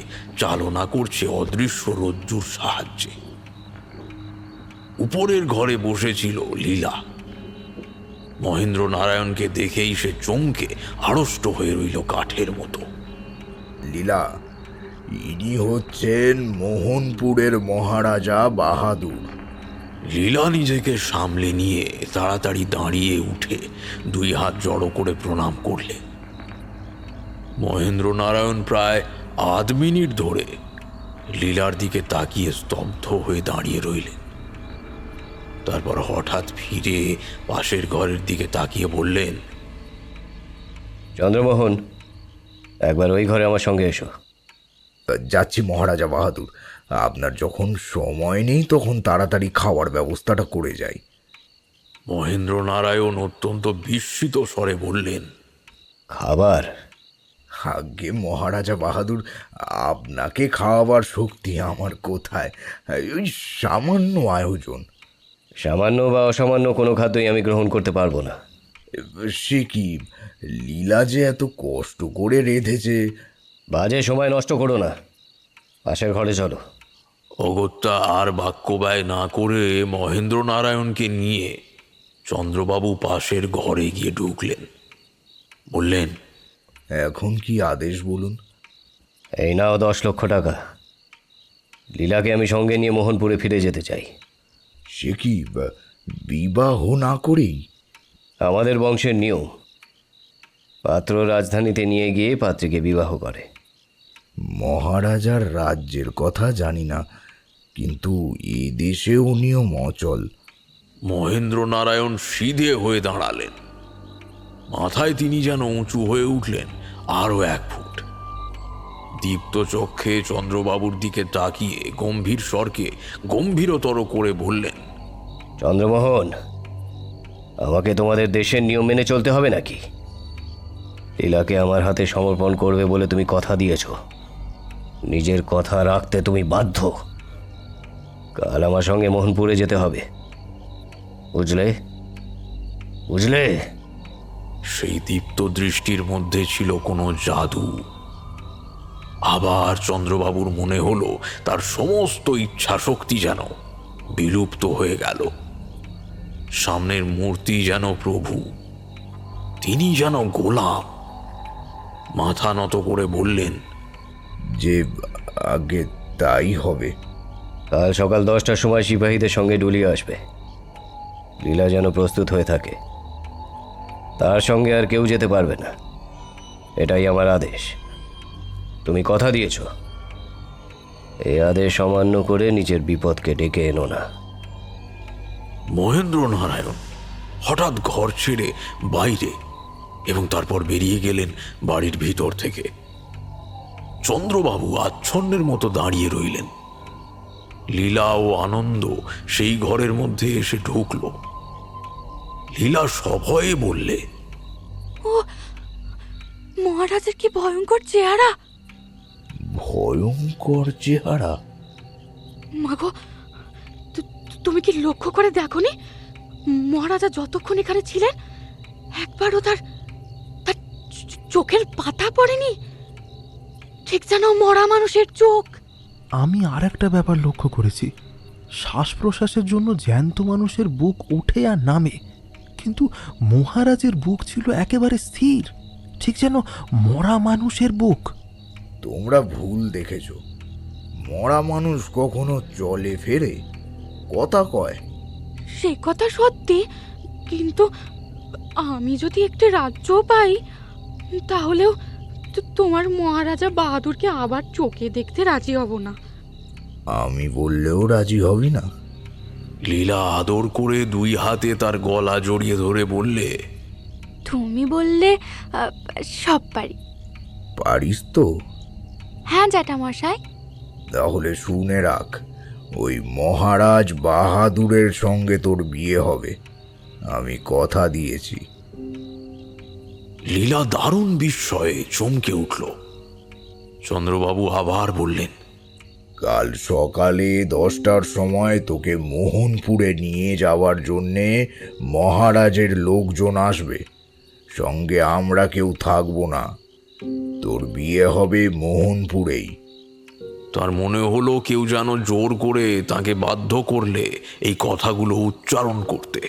চালনা করছে অদৃশ্য রজ্জুর সাহায্যে। উপরের ঘরে বসেছিল লীলা। মহেন্দ্র নারায়ণকে দেখেই সে চমকে আড়ষ্ট হয়ে রইল কাঠের মতো। লীলা, ইনি হচ্ছেন মোহনপুরের মহারাজা বাহাদুর। লীলা নিজেকে সামলে নিয়ে তাড়াতাড়ি দাঁড়িয়ে উঠে 2 হাত জড়ো করে প্রণাম করলে। মহেন্দ্র নারায়ণ প্রায় আধ মিনিট ধরে লীলার দিকে তাকিয়ে স্তব্ধ হয়ে দাঁড়িয়ে রইলেন। তারপর হঠাৎ ফিরে পাশের ঘরের দিকে তাকিয়ে বললেন, চন্দ্রমোহন, একবার ওই ঘরে আমার সঙ্গে এসো। যাচ্ছি মহারাজা বাহাদুর। আপনার যখন সময় নেই তখন তাড়াতাড়ি খাওয়ার ব্যবস্থাটা করে যাই। মহেন্দ্র নারায়ণ অত্যন্ত বিস্মিত স্বরে বললেন, খাবার? আজ্ঞে মহারাজা বাহাদুর, আপনাকে খাওয়াবার শক্তি আমার কোথায়? ওই সামান্য আয়োজন। সামান্য বা অসামান্য কোনো খাদ্যই আমি গ্রহণ করতে পারবো না। সে কি, লীলা যে এত কষ্ট করে রেঁধেছে। বাজে সময় নষ্ট করো না, পাশের ঘরে চলো। অগত্যা আর বাক্য ব্যয় না করে মহেন্দ্র নারায়ণকে নিয়ে চন্দ্রবাবু পাশের ঘরে গিয়ে ঢুকলেন। বললেন, এখন কি আদেশ বলুন? এই নাও 10 লক্ষ টাকা। লীলাকে আমি সঙ্গে নিয়ে মোহনপুরে ফিরে যেতে চাই। সে কি, বিবাহ না করেই? আমাদের বংশের নিয়ম, পাত্র রাজধানীতে নিয়ে গিয়ে পাত্রীকে বিবাহ করে। মহারাজার রাজ্যের কথা জানি না, কিন্তু এ দেশেও নিয়ম অচল। মহেন্দ্র নারায়ণ সিধে হয়ে দাঁড়ালেন। মাথায় তিনি যেন উঁচু হয়ে উঠলেন আরো 1 ফুট। দীপ্ত চক্ষে চন্দ্রবাবুর দিকে তাকিয়ে গম্ভীর স্বরকে গম্ভীরতর করে বললেন, চন্দ্রমোহন, আমাকে তোমাদের দেশের নিয়ম মেনে চলতে হবে নাকি? লীলাকে আমার হাতে সমর্পণ করবে বলে তুমি কথা দিয়েছ। নিজের কথা রাখতে তুমি বাধ্য। কাল আমার সঙ্গে মোহনপুরে যেতে হবে, বুঝলে? বুঝলে? সেই দীপ্ত দৃষ্টির মধ্যে ছিল কোনো জাদু। আবার চন্দ্রবাবুর মনে হলো তার সমস্ত ইচ্ছা শক্তি যেন বিলুপ্ত হয়ে গেল। সামনের মূর্তি যেন প্রভু, তিনি যেন গোলাম। মাথা নত করে বললেন, যে আগে তাই হবে। কাল সকাল 10টার সময় সিপাহীদের সঙ্গে ডুলিয়ে আসবে। লীলা যেন প্রস্তুত হয়ে থাকে। তার সঙ্গে আর কেউ যেতে পারবে না, এটাই আমার আদেশ। তুমি কথা দিয়েছ, এই আদেশ অমান্য করে নিজের বিপদকে ডেকে এনো না। মহেন্দ্র নারায়ণ হঠাৎ ঘর ছেড়ে বাইরে এবং তারপর বেরিয়ে গেলেন বাড়ির ভিতর থেকে। চন্দ্রবাবু আচ্ছন্নের মতো দাঁড়িয়ে রইলেন। লীলা ও আনন্দ সেই ঘরের মধ্যে এসে ঢুকল। লীলা সভয়ে বললে, মহারাজের কি ভয়ঙ্কর চেহারা! ভয়ঙ্কর চেহারা? মাগো, তুমি কি লক্ষ্য করে দেখোনি মহারাজা যতক্ষণ এখানে ছিলেন একবারও তার তার চোখের পাতা পড়েনি? ঠিক যেন মরা মানুষের চোখ। আমি আর একটা ব্যাপার লক্ষ্য করেছি, শ্বাস প্রশ্বাসের জন্য জ্যান্ত মানুষের বুক ওঠে আর নামে, কিন্তু মহারাজের বুক ছিল একেবারে স্থির, ঠিক যেন মরা মানুষের বুক। তোমরা ভুল দেখেছ। মরা মানুষ কখনো চলে ফেরে, কথা কয়। সে কথা সত্যি, কিন্তু আমি যদি একটি রাজ্য পাই তাহলেও তোমার মহারাজা বাহাদুরকে আবার চোখে দেখতে রাজি হব না। আমি বললেও রাজি হবি না? লীলা আদর করে 2 হাতে তার গলা জড়িয়ে ধরে বললে, তুমি বললে সব পারি। পারিস তো? হ্যাঁ জ্যাঠামশাই। তাহলে শুনে রাখ, ওই মহারাজ বাহাদুরের সঙ্গে তোর বিয়ে হবে, আমি কথা দিয়েছি। লীলা দারুণ বিস্ময়ে চমকে উঠল। চন্দ্রবাবু আবার বললেন, কাল সকালে 10টার সময় তোকে মোহনপুরে নিয়ে যাওয়ার জন্যে মহারাজের লোকজন আসবে, সঙ্গে আমরা কেউ থাকবো না। তোর বিয়ে হবে মোহনপুরেই। তার মনে হলো কেউ যেন জোর করে তাকে বাধ্য করলে এই কথাগুলো উচ্চারণ করতে।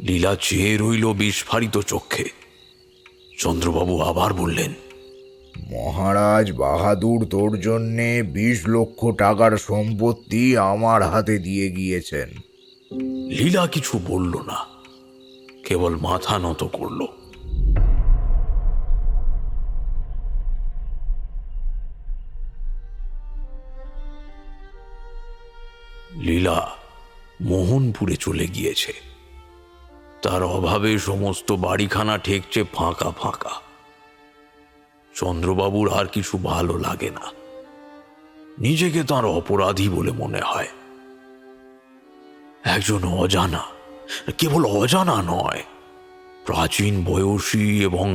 লীলা চেয়ে রইল বিস্ফারিত চক্ষে। চন্দ্রবাবু আবার বললেন, মহারাজ বাহাদুর তোর জন্যে 20 লক্ষ টাকার সম্পত্তি আমার হাতে দিয়ে গিয়েছেন। লীলা কিছু বলল না, কেবল মাথা নত করল। লীলা মোহনপুরে চলে গিয়েছে। তার অভাবে সমস্ত বাড়িখানা ঠেকছে ফাঁকা ফাঁকা। চন্দ্রবাবুর আর কিছু ভালো লাগে না, নিজেকে তার অপরাধী বলে মনে হয়। একজন অজানা, কেবল অজানা নয়, প্রাচীন বয়সী এবং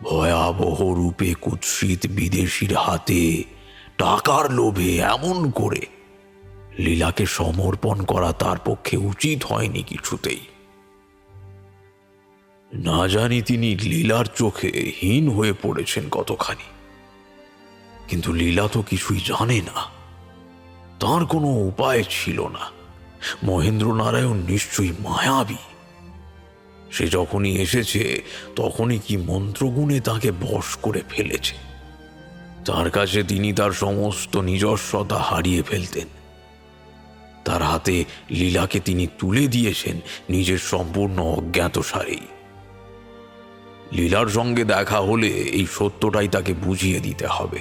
ভয়াবহ রূপে কুৎসিত বিদেশির হাতে টাকার লোভে এমন করে লীলাকে সমর্পণ করা তার পক্ষে উচিত হয়নি কিছুতেই। না জানি তিনি লীলার চোখে হীন হয়ে পড়েছেন কতখানি, কিন্তু লীলা তো কিছুই জানে না। তার কোনো উপায় ছিল না। মহেন্দ্র নারায়ণ নিশ্চয়ই মায়াবী। সে যখনই এসেছে তখনই কি মন্ত্রগুণে তাকে বশ করে ফেলেছে। তার কাছে তিনি তার সমস্ত নিজস্বতা হারিয়ে ফেলতেন। তার হাতে লীলাকে তিনি তুলে দিয়েছেন নিজের সম্পূর্ণ অজ্ঞাতসারেই। লীলার সঙ্গে দেখা হলে এই সত্যটাই তাকে বুঝিয়ে দিতে হবে।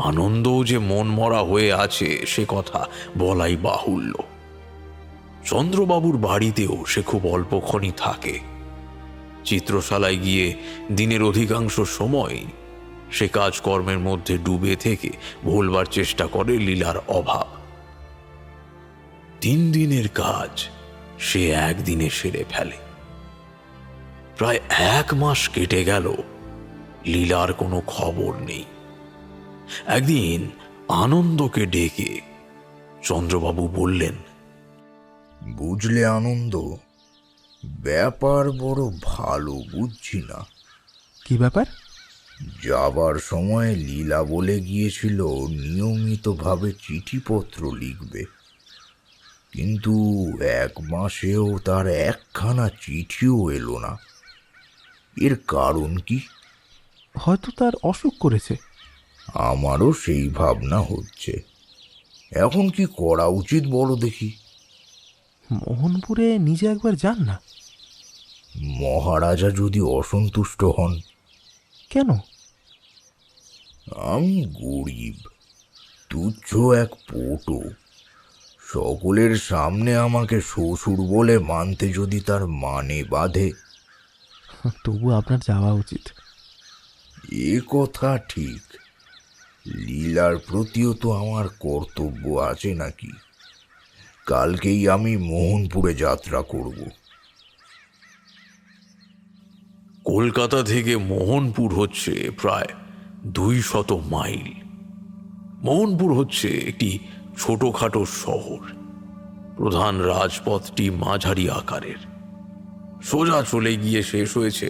আনন্দও যে মনমরা হয়ে আছে সে কথা বলাই বাহুল্য। চন্দ্রবাবুর বাড়িতেও সে খুব অল্পক্ষণই থাকে। চিত্রশালায় গিয়ে দিনের অধিকাংশ সময় সে কাজকর্মের মধ্যে ডুবে থেকে ভুলবার চেষ্টা করে লীলার অভাব। 3 দিনের কাজ সে একদিনে সেরে ফেলে। প্রায় 1 মাস কেটে গেল, লীলার কোনো খবর নেই। একদিন আনন্দকে ডেকে চন্দ্রবাবু বললেন, বুঝলে আনন্দ, ব্যাপার বড় ভালো বুঝছি না। কি ব্যাপার? যাবার সময় লীলা বলে গিয়েছিল নিয়মিতভাবে চিঠিপত্র লিখবে, কিন্তু 1 মাসেও তার একখানা চিঠিও এলো না। এর কারণ কি? হয়তো তার অসুখ করেছে। আমারও সেই ভাবনা হচ্ছে। এখন কি করা উচিত বলো দেখি? মোহনপুরে নিজে একবার যান না। মহারাজা যদি অসন্তুষ্ট হন? কেন? আমি গরিব, তুচ্ছ এক পটো। সকলের সামনে আমাকে শ্বশুর বলে মানতে যদি তার মানে বাঁধে। তবু আপনার যাওয়া উচিত। এ কথা ঠিক, লীলার প্রতিও তো আমার কর্তব্য আছে নাকি? কালকেই আমি মোহনপুরে যাত্রা করব। কলকাতা থেকে মোহনপুর হচ্ছে প্রায় 200 মাইল। মোহনপুর হচ্ছে একটি ছোটখাটো শহর। প্রধান রাজপথটি মাঝারি আকারের, সোজা চলে গিয়ে শেষ হয়েছে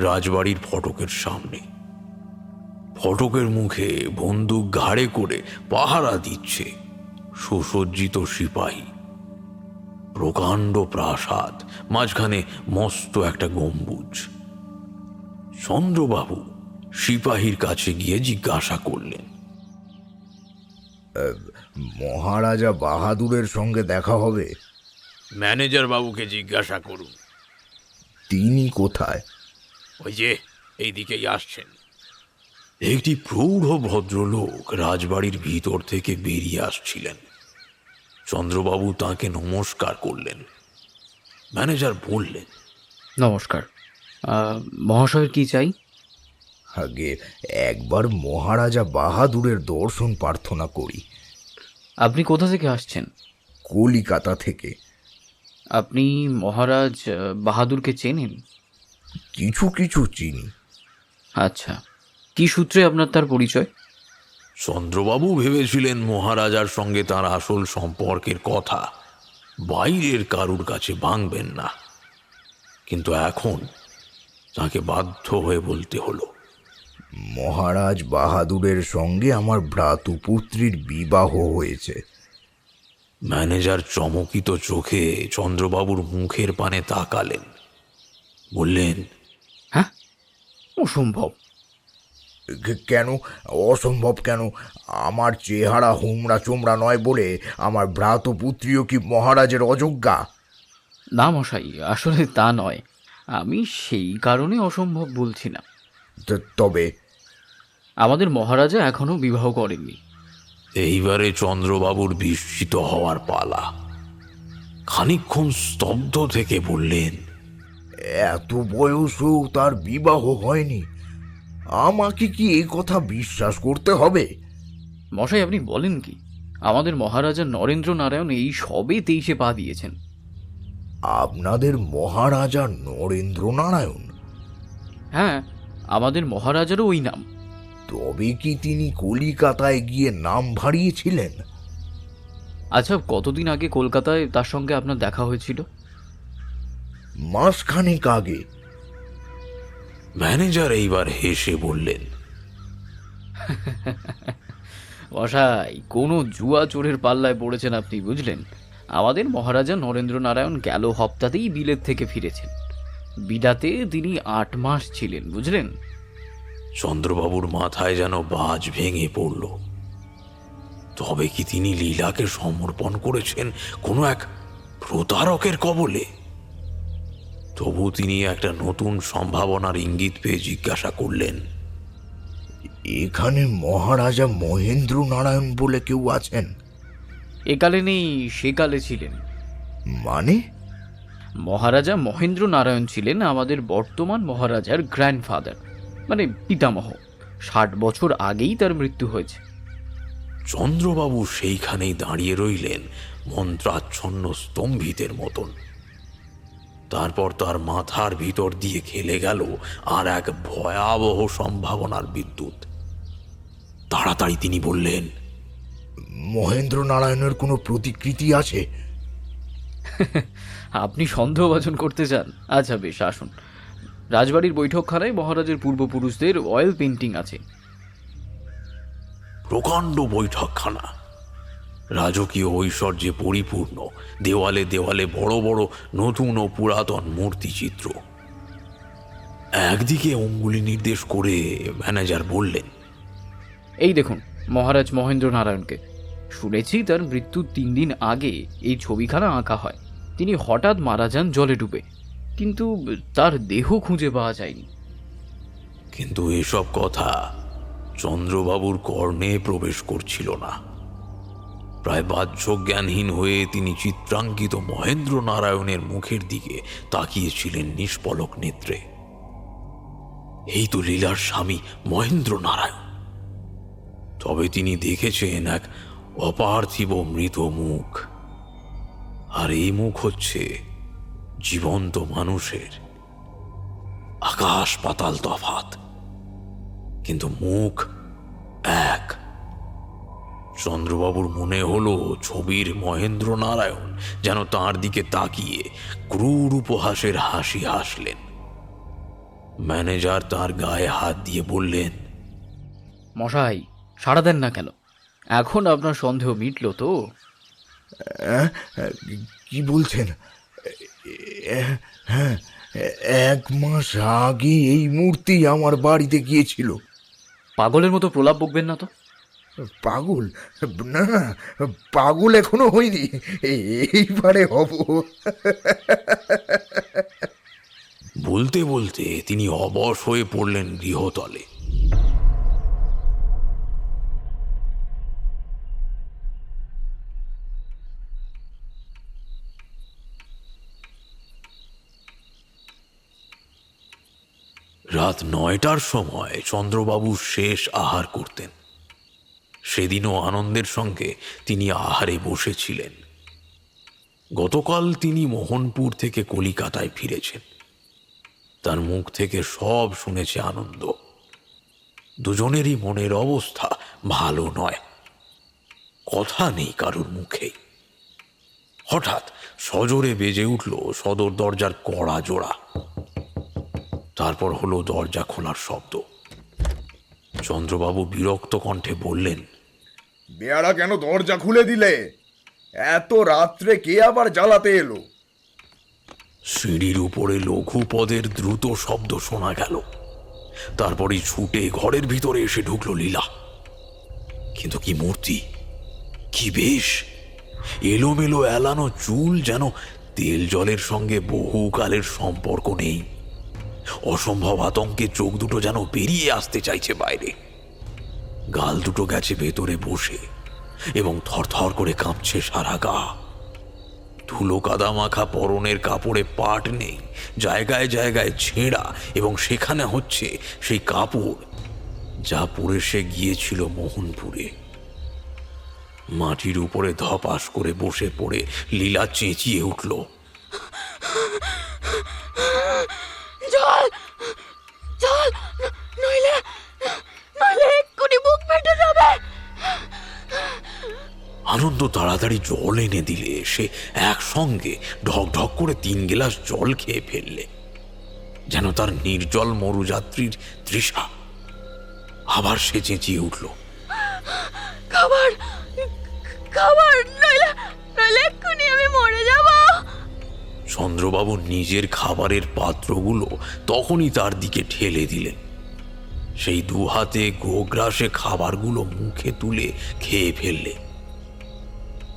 রাজবাড়ির ফটকের সামনে। ফটকের মুখে বন্দুক ঘাড়ে করে পাহারা দিচ্ছে সুসজ্জিত সিপাহী। প্রকাণ্ড প্রাসাদ, মাঝখানে মস্ত একটা গম্বুজ। চন্দ্রবাবু সিপাহীর কাছে গিয়ে জিজ্ঞাসা করলেন, মহারাজা বাহাদুরের সঙ্গে দেখা হবে? ম্যানেজার বাবুকে জিজ্ঞাসা করুন। তিনি কোথায়? ওই যে এই দিকেই আসছেন। একটি প্রৌঢ় ভদ্রলোক রাজবাড়ির ভিতর থেকে বেরিয়ে আসছিলেন। চন্দ্রবাবু তাকে নমস্কার করলেন। ম্যানেজার বললেন, নমস্কার, মহাশয়ের কি চাই? আগে একবার মহারাজা বাহাদুরের দর্শন প্রার্থনা করি। আপনি কোথা থেকে আসছেন? কলিকাতা থেকে। আপনি মহারাজ বাহাদুরকে চেনেন? কিছু কিছু চিনি। আচ্ছা, কি সূত্রে আপনার তার পরিচয়? চন্দ্রবাবু ভেবেছিলেন মহারাজার সঙ্গে তার আসল সম্পর্কের কথা বাইরের কারুর কাছে ভাঙবেন না, কিন্তু এখন তাকে বাধ্য হয়ে বলতে হলো। মহারাজ বাহাদুরের সঙ্গে আমার ভ্রাতুপুত্রীর বিবাহ হয়েছে। ম্যানেজার চমকিত চোখে চন্দ্রবাবুর মুখের পানে তাকালেন, বললেন, হ্যাঁ, অসম্ভব। কেন অসম্ভব? কেন? আমার চেহারা হোমরা চোমরা নয় বলে আমার ভ্রাতুপুত্রীও কি মহারাজের অযোগ্যা? না মশাই, আসলে তা নয়। আমি সেই কারণে অসম্ভব বলছি না। তবে আমাদের মহারাজা এখনো বিবাহ করেননি। এইবারে চন্দ্রবাবুর বিস্মিত হওয়ার পালা। খানিকক্ষণ স্তব্ধ থেকে বললেন, এত বয়সেও তার বিবাহ হয়নি? আমাকে কি এই কথা বিশ্বাস করতে হবে? মশাই, আপনি বলেন কি? আমাদের মহারাজা নরেন্দ্র নারায়ণ এই সবে 23-এ পা দিয়েছেন। আপনাদের মহারাজা নরেন্দ্র নারায়ণ? হ্যাঁ, আমাদের মহারাজারও ওই নাম। তবে কি তিনি কলিকাতায় গিয়ে নাম ভারিয়েছিলেন? আচ্ছা, কতদিন আগে কলকাতায় তার সঙ্গে আপনার দেখা হয়েছিল? মাসখানেক আগে। ম্যানেজার এইবার হেসে বললেন, মশাই, কোনো জুয়া চোরের পাল্লায় পড়েছেন আপনি, বুঝলেন? আমাদের মহারাজা নরেন্দ্র নারায়ণ গেল হপ্তাতেই বিলেত থেকে ফিরেছেন। বিডাতে তিনি 8 মাস ছিলেন, বুঝলেন? চন্দ্রবাবুর মাথায় যেন বাজ ভেঙে পড়ল। তবে কি তিনি লীলাকে সমর্পণ করেছেন কোনো এক প্রতারকের কবলে? তবু তিনি একটা নতুন সম্ভাবনার ইঙ্গিত পেয়ে জিজ্ঞাসা করলেন, এখানে মহারাজা মহেন্দ্র নারায়ণ বলে কেউ আছেন? একালে নেই, সেকালে ছিলেন। মানে? মহারাজা মহেন্দ্র নারায়ণ ছিলেন আমাদের বর্তমান মহারাজার গ্র্যান্ডফাদার, মানে পিতামহ। 60 বছর আগেই তার মৃত্যু হয়েছে। চন্দ্রবাবু সেইখানেই দাঁড়িয়ে রইলেন মন্ত্রাচ্ছন্ন স্তম্ভিতের মতন। তারপর তার মাথার ভিতর দিয়ে খেলে গেল আর এক ভয়াবহ সম্ভাবনার বিদ্যুৎ। তাড়াতাড়ি তিনি বললেন, মহেন্দ্র নারায়ণের কোনো প্রতিকৃতি আছে? আপনি সন্দেহভাজন করতে চান? আচ্ছা বেশ, আসুন। রাজবাড়ির বৈঠকখানায় মহারাজের পূর্বপুরুষদের অয়েল পেন্টিং আছে। প্রকাণ্ড বৈঠকখানা, রাজকীয় ঐশ্বর্যে পরিপূর্ণ, দেওয়ালে দেওয়ালে বড় বড় নতুন ও পুরাতন মূর্তিচিত্র। একদিকে অঙ্গুলি নির্দেশ করে ম্যানেজার বললেন, এই দেখুন মহারাজ মহেন্দ্র নারায়ণকে। শুনেছি তার মৃত্যুর 3 দিন আগে এই ছবিখানা আঁকা হয়। তিনি হঠাৎ মারা যান জলে ডুবে, কিন্তু তার দেহ খুঁজে পাওয়া যায়নি। কিন্তু এসব কথা চন্দ্রবাবুর কর্ণে প্রবেশ করছিল না। প্রায় বাহ্য জ্ঞানহীন হয়ে তিনি চিত্রাঙ্কিত মহেন্দ্র নারায়ণের মুখের দিকে তাকিয়েছিলেন নিষ্পলক নেত্রে। এই তো লীলার স্বামী মহেন্দ্র নারায়ণ। তবে তিনি দেখেছেন এক অপার্থিব মৃত মুখ, আর এই মুখ হচ্ছে জীবন্ত মানুষের। আকাশ পাতাল তফাৎ, কিন্তু মুখ এক। চন্দ্রবাবুর মনে হলো ছবির মহেন্দ্র নারায়ণ যেন তাঁর দিকে তাকিয়ে ক্রূর উপহাসের হাসি হাসলেন। ম্যানেজার তার গায়ে হাত দিয়ে বললেন, মশাই, সাড়া দেন না কেন? এখন আপনার সন্দেহ মিটল তো? কি বলছেন? হ্যাঁ, 1 মাস আগে এই মূর্তি আমার বাড়িতে গিয়েছিল। পাগলের মতো প্রলাপ বকবেন না তো। পাগল? না না, পাগল এখনো হয়নি, এইবারে হব। বলতে বলতে তিনি অবশ হয়ে পড়লেন গৃহতলে। রাত 9টার সময় চন্দ্রবাবু শেষ আহার করতেন। সেদিনও আনন্দের সঙ্গে তিনি আহারে বসেছিলেন। গতকাল তিনি মোহনপুর থেকে কলিকাতায় ফিরেছেন। তার মুখ থেকে সব শুনেছে আনন্দ। দুজনেরই মনের অবস্থা ভালো নয়, কথা নেই কারোর মুখে। হঠাৎ সজোরে বেজে উঠল সদর দরজার কড়া জোড়া। তারপর হলো দরজা খোলার শব্দ। চন্দ্রবাবু বিরক্ত কণ্ঠে বললেন, বেয়ারা কেন দরজা খুলে দিলে? এত রাত্রে কে আবার জ্বালাতে এলো? সিঁড়ির উপরে লঘু পদের দ্রুত শব্দ শোনা গেল। তারপরে ছুটে ঘরের ভিতরে এসে ঢুকলো লীলা। কিন্তু কি মূর্তি, কি বেশ! এলোমেলো এলানো চুল, যেন তেল জলের সঙ্গে বহুকালের সম্পর্ক নেই। অসম্ভব আতঙ্কে চোখ দুটো যেন বেরিয়ে আসতে চাইছে বাইরে। গাল দুটো গেছে ভেতরে বসে এবং থরথর করে কাঁপছে সারা গা। ধুলো কাদা মাখা পরনের কাপড়ে পাট নেই, জায়গায় জায়গায় ছেঁড়া, এবং সেখানে হচ্ছে সেই কাপড় যা পরে সে গিয়েছিল মোহনপুরে। মাটির উপরে ধপাস করে বসে পড়ে লীলা চেঁচিয়ে উঠল, জল জল, নইলে নইলে এক্ষুনি বুক ফেটে যাবে। আনন্দ তাড়াতাড়ি জল এনে দিলে সে একসঙ্গে ঢক ঢক করে 3 গ্লাস জল খেয়ে ফেললে, যেন তার নির্জল মরুযাত্রীর তৃষা। আবার সে চেঁচিয়ে উঠল, খাবার খাবার, নইলে নইলে এক্ষুনি আমি মরে যাব। চন্দ্রবাবু নিজের খাবারের পাত্রগুলো তখনই তার দিকে ঠেলে দিলেন। সেই 2 হাতে গোগ্রাসে খাবারগুলো মুখে তুলে খেয়ে ফেললে,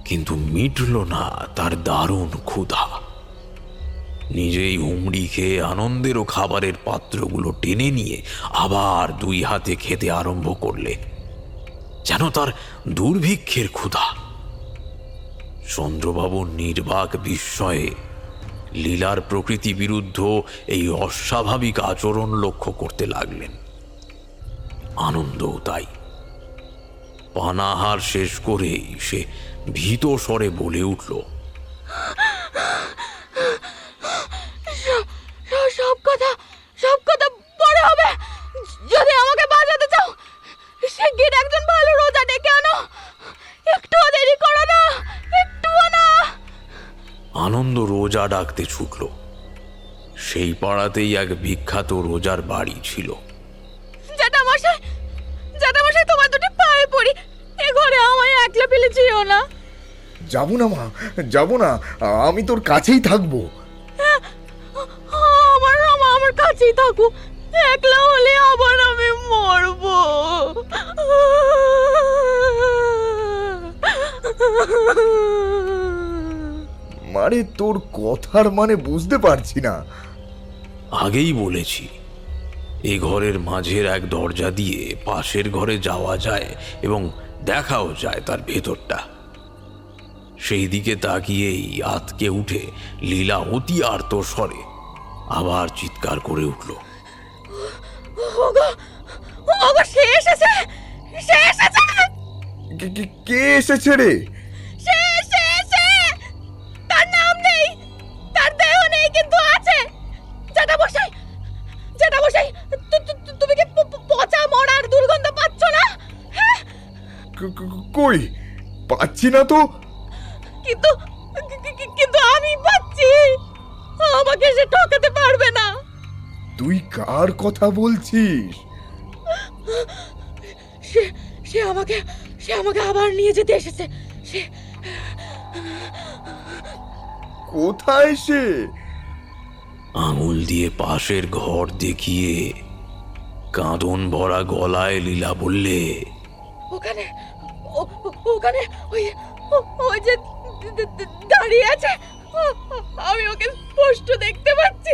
কিন্তু মিটল না তার দারুণ ক্ষুধা। নিজেই হুমড়ি খেয়ে আনন্দেরও খাবারের পাত্রগুলো টেনে নিয়ে আবার 2 হাতে খেতে আরম্ভ করলে, যেন তার দুর্ভিক্ষের ক্ষুধা। চন্দ্রবাবু নির্বাক বিস্ময়ে লীলার প্রকৃতি বিরুদ্ধ এই অস্বাভাবিক আচরণ লক্ষ্য করতে লাগলেন। আনন্দও তাই। পানাহার শেষ করেই সে ভীত স্বরে বলে উঠল, রোজা ডাকতে ছুটল। সেই পাড়াতেই এক বিখ্যাত রোজার বাড়ি ছিল। জ্যাঠামশাই, জ্যাঠামশাই, তোমার দুটি পায়ে পড়ি, এ ঘরে আমায় একলা ফেলে যেও না। যাব না মা, যাব না, আমি তোর কাছেই থাকবো। আমার কাছেই থাকো, একলা হলে আবার আমি মরবো। মারে, তোর কথার মানে বুঝতে পারছি না। আগেই বলেছি, এ ঘরের মাঝের এক দরজা দিয়ে পাশের ঘরে যাওয়া যায় এবং দেখাও যায় তার ভেতরটা। সেই দিকে তাকিয়েই আতকে উঠে লীলা অতি আর্ত স্বরে আবার চিৎকার করে উঠল, সে এসেছে, সে এসেছে, কে এসেছে রে? সে এসেছে। তার নাম নেই, তার দেহ নেই, কিন্তু আছে। জ্যাঠামশাই, জ্যাঠামশাই, তুমি কি পচা মরার দুর্গন্ধ পাচ্ছ না? হ্যাঁ, কই পাচ্ছি না তো। কিন্তু কিন্তু আমি পাচ্ছি। আমাকে সে ঠকাতে পারবে না। তুই কার কথা বলছিস? সে আমাকে আবার নিয়ে যেতে এসেছে। সে কোথায় সে? আঙুল দিয়ে পাশের ঘর দেখিয়ে কাঁদন ভরা গলায় লীলা বললে, ওখানে, ওখানে ওই যে দাঁড়িয়ে আছে, আমি ওকে স্পষ্ট দেখতে পাচ্ছি।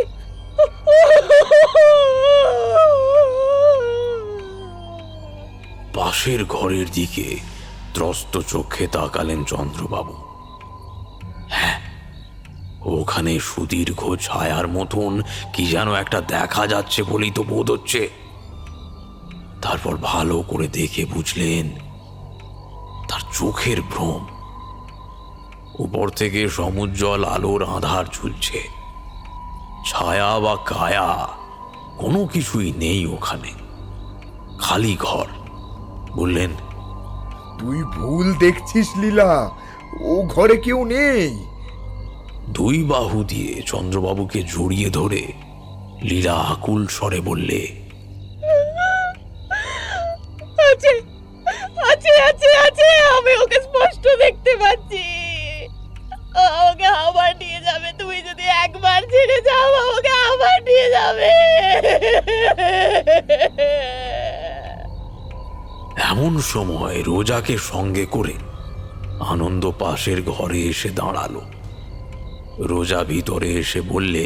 পাশের ঘরের দিকে ত্রস্ত চোখে তাকালেন চন্দ্রবাবু। হ্যাঁ, ওখানে সুদীর্ঘ ছায়ার মতন কি যেন একটা দেখা যাচ্ছে বলেই তো বোধ হচ্ছে। তারপর ভালো করে দেখে বুঝলেন তার চোখের ভ্রম। উপর থেকে সমুজ্জ্বল আলোর আধার ঝুলছে, ছায়া বা কায়া কোনো কিছুই নেই ওখানে, খালি ঘর। বললেন, তুই ভুল দেখছিস লীলা, ও ঘরে কেউ নেই। দুই বাহু দিয়ে চন্দ্রবাবুকে জড়িয়ে ধরে লীলা আকুল স্বরে বললে, আছে, আছে, আছে, আছে, আমি ওকে স্পষ্ট দেখতে পাচ্ছি। আমাকে আবার নিয়ে যাবে। তুমি যদি একবার ছেড়ে যাও, আমাকে আবার নিয়ে যাবে। এমন সময় রোজাকে সঙ্গে করে আনন্দ পাশের ঘরে এসে দাঁড়ালো। রোজা ভিতরে এসে বললে,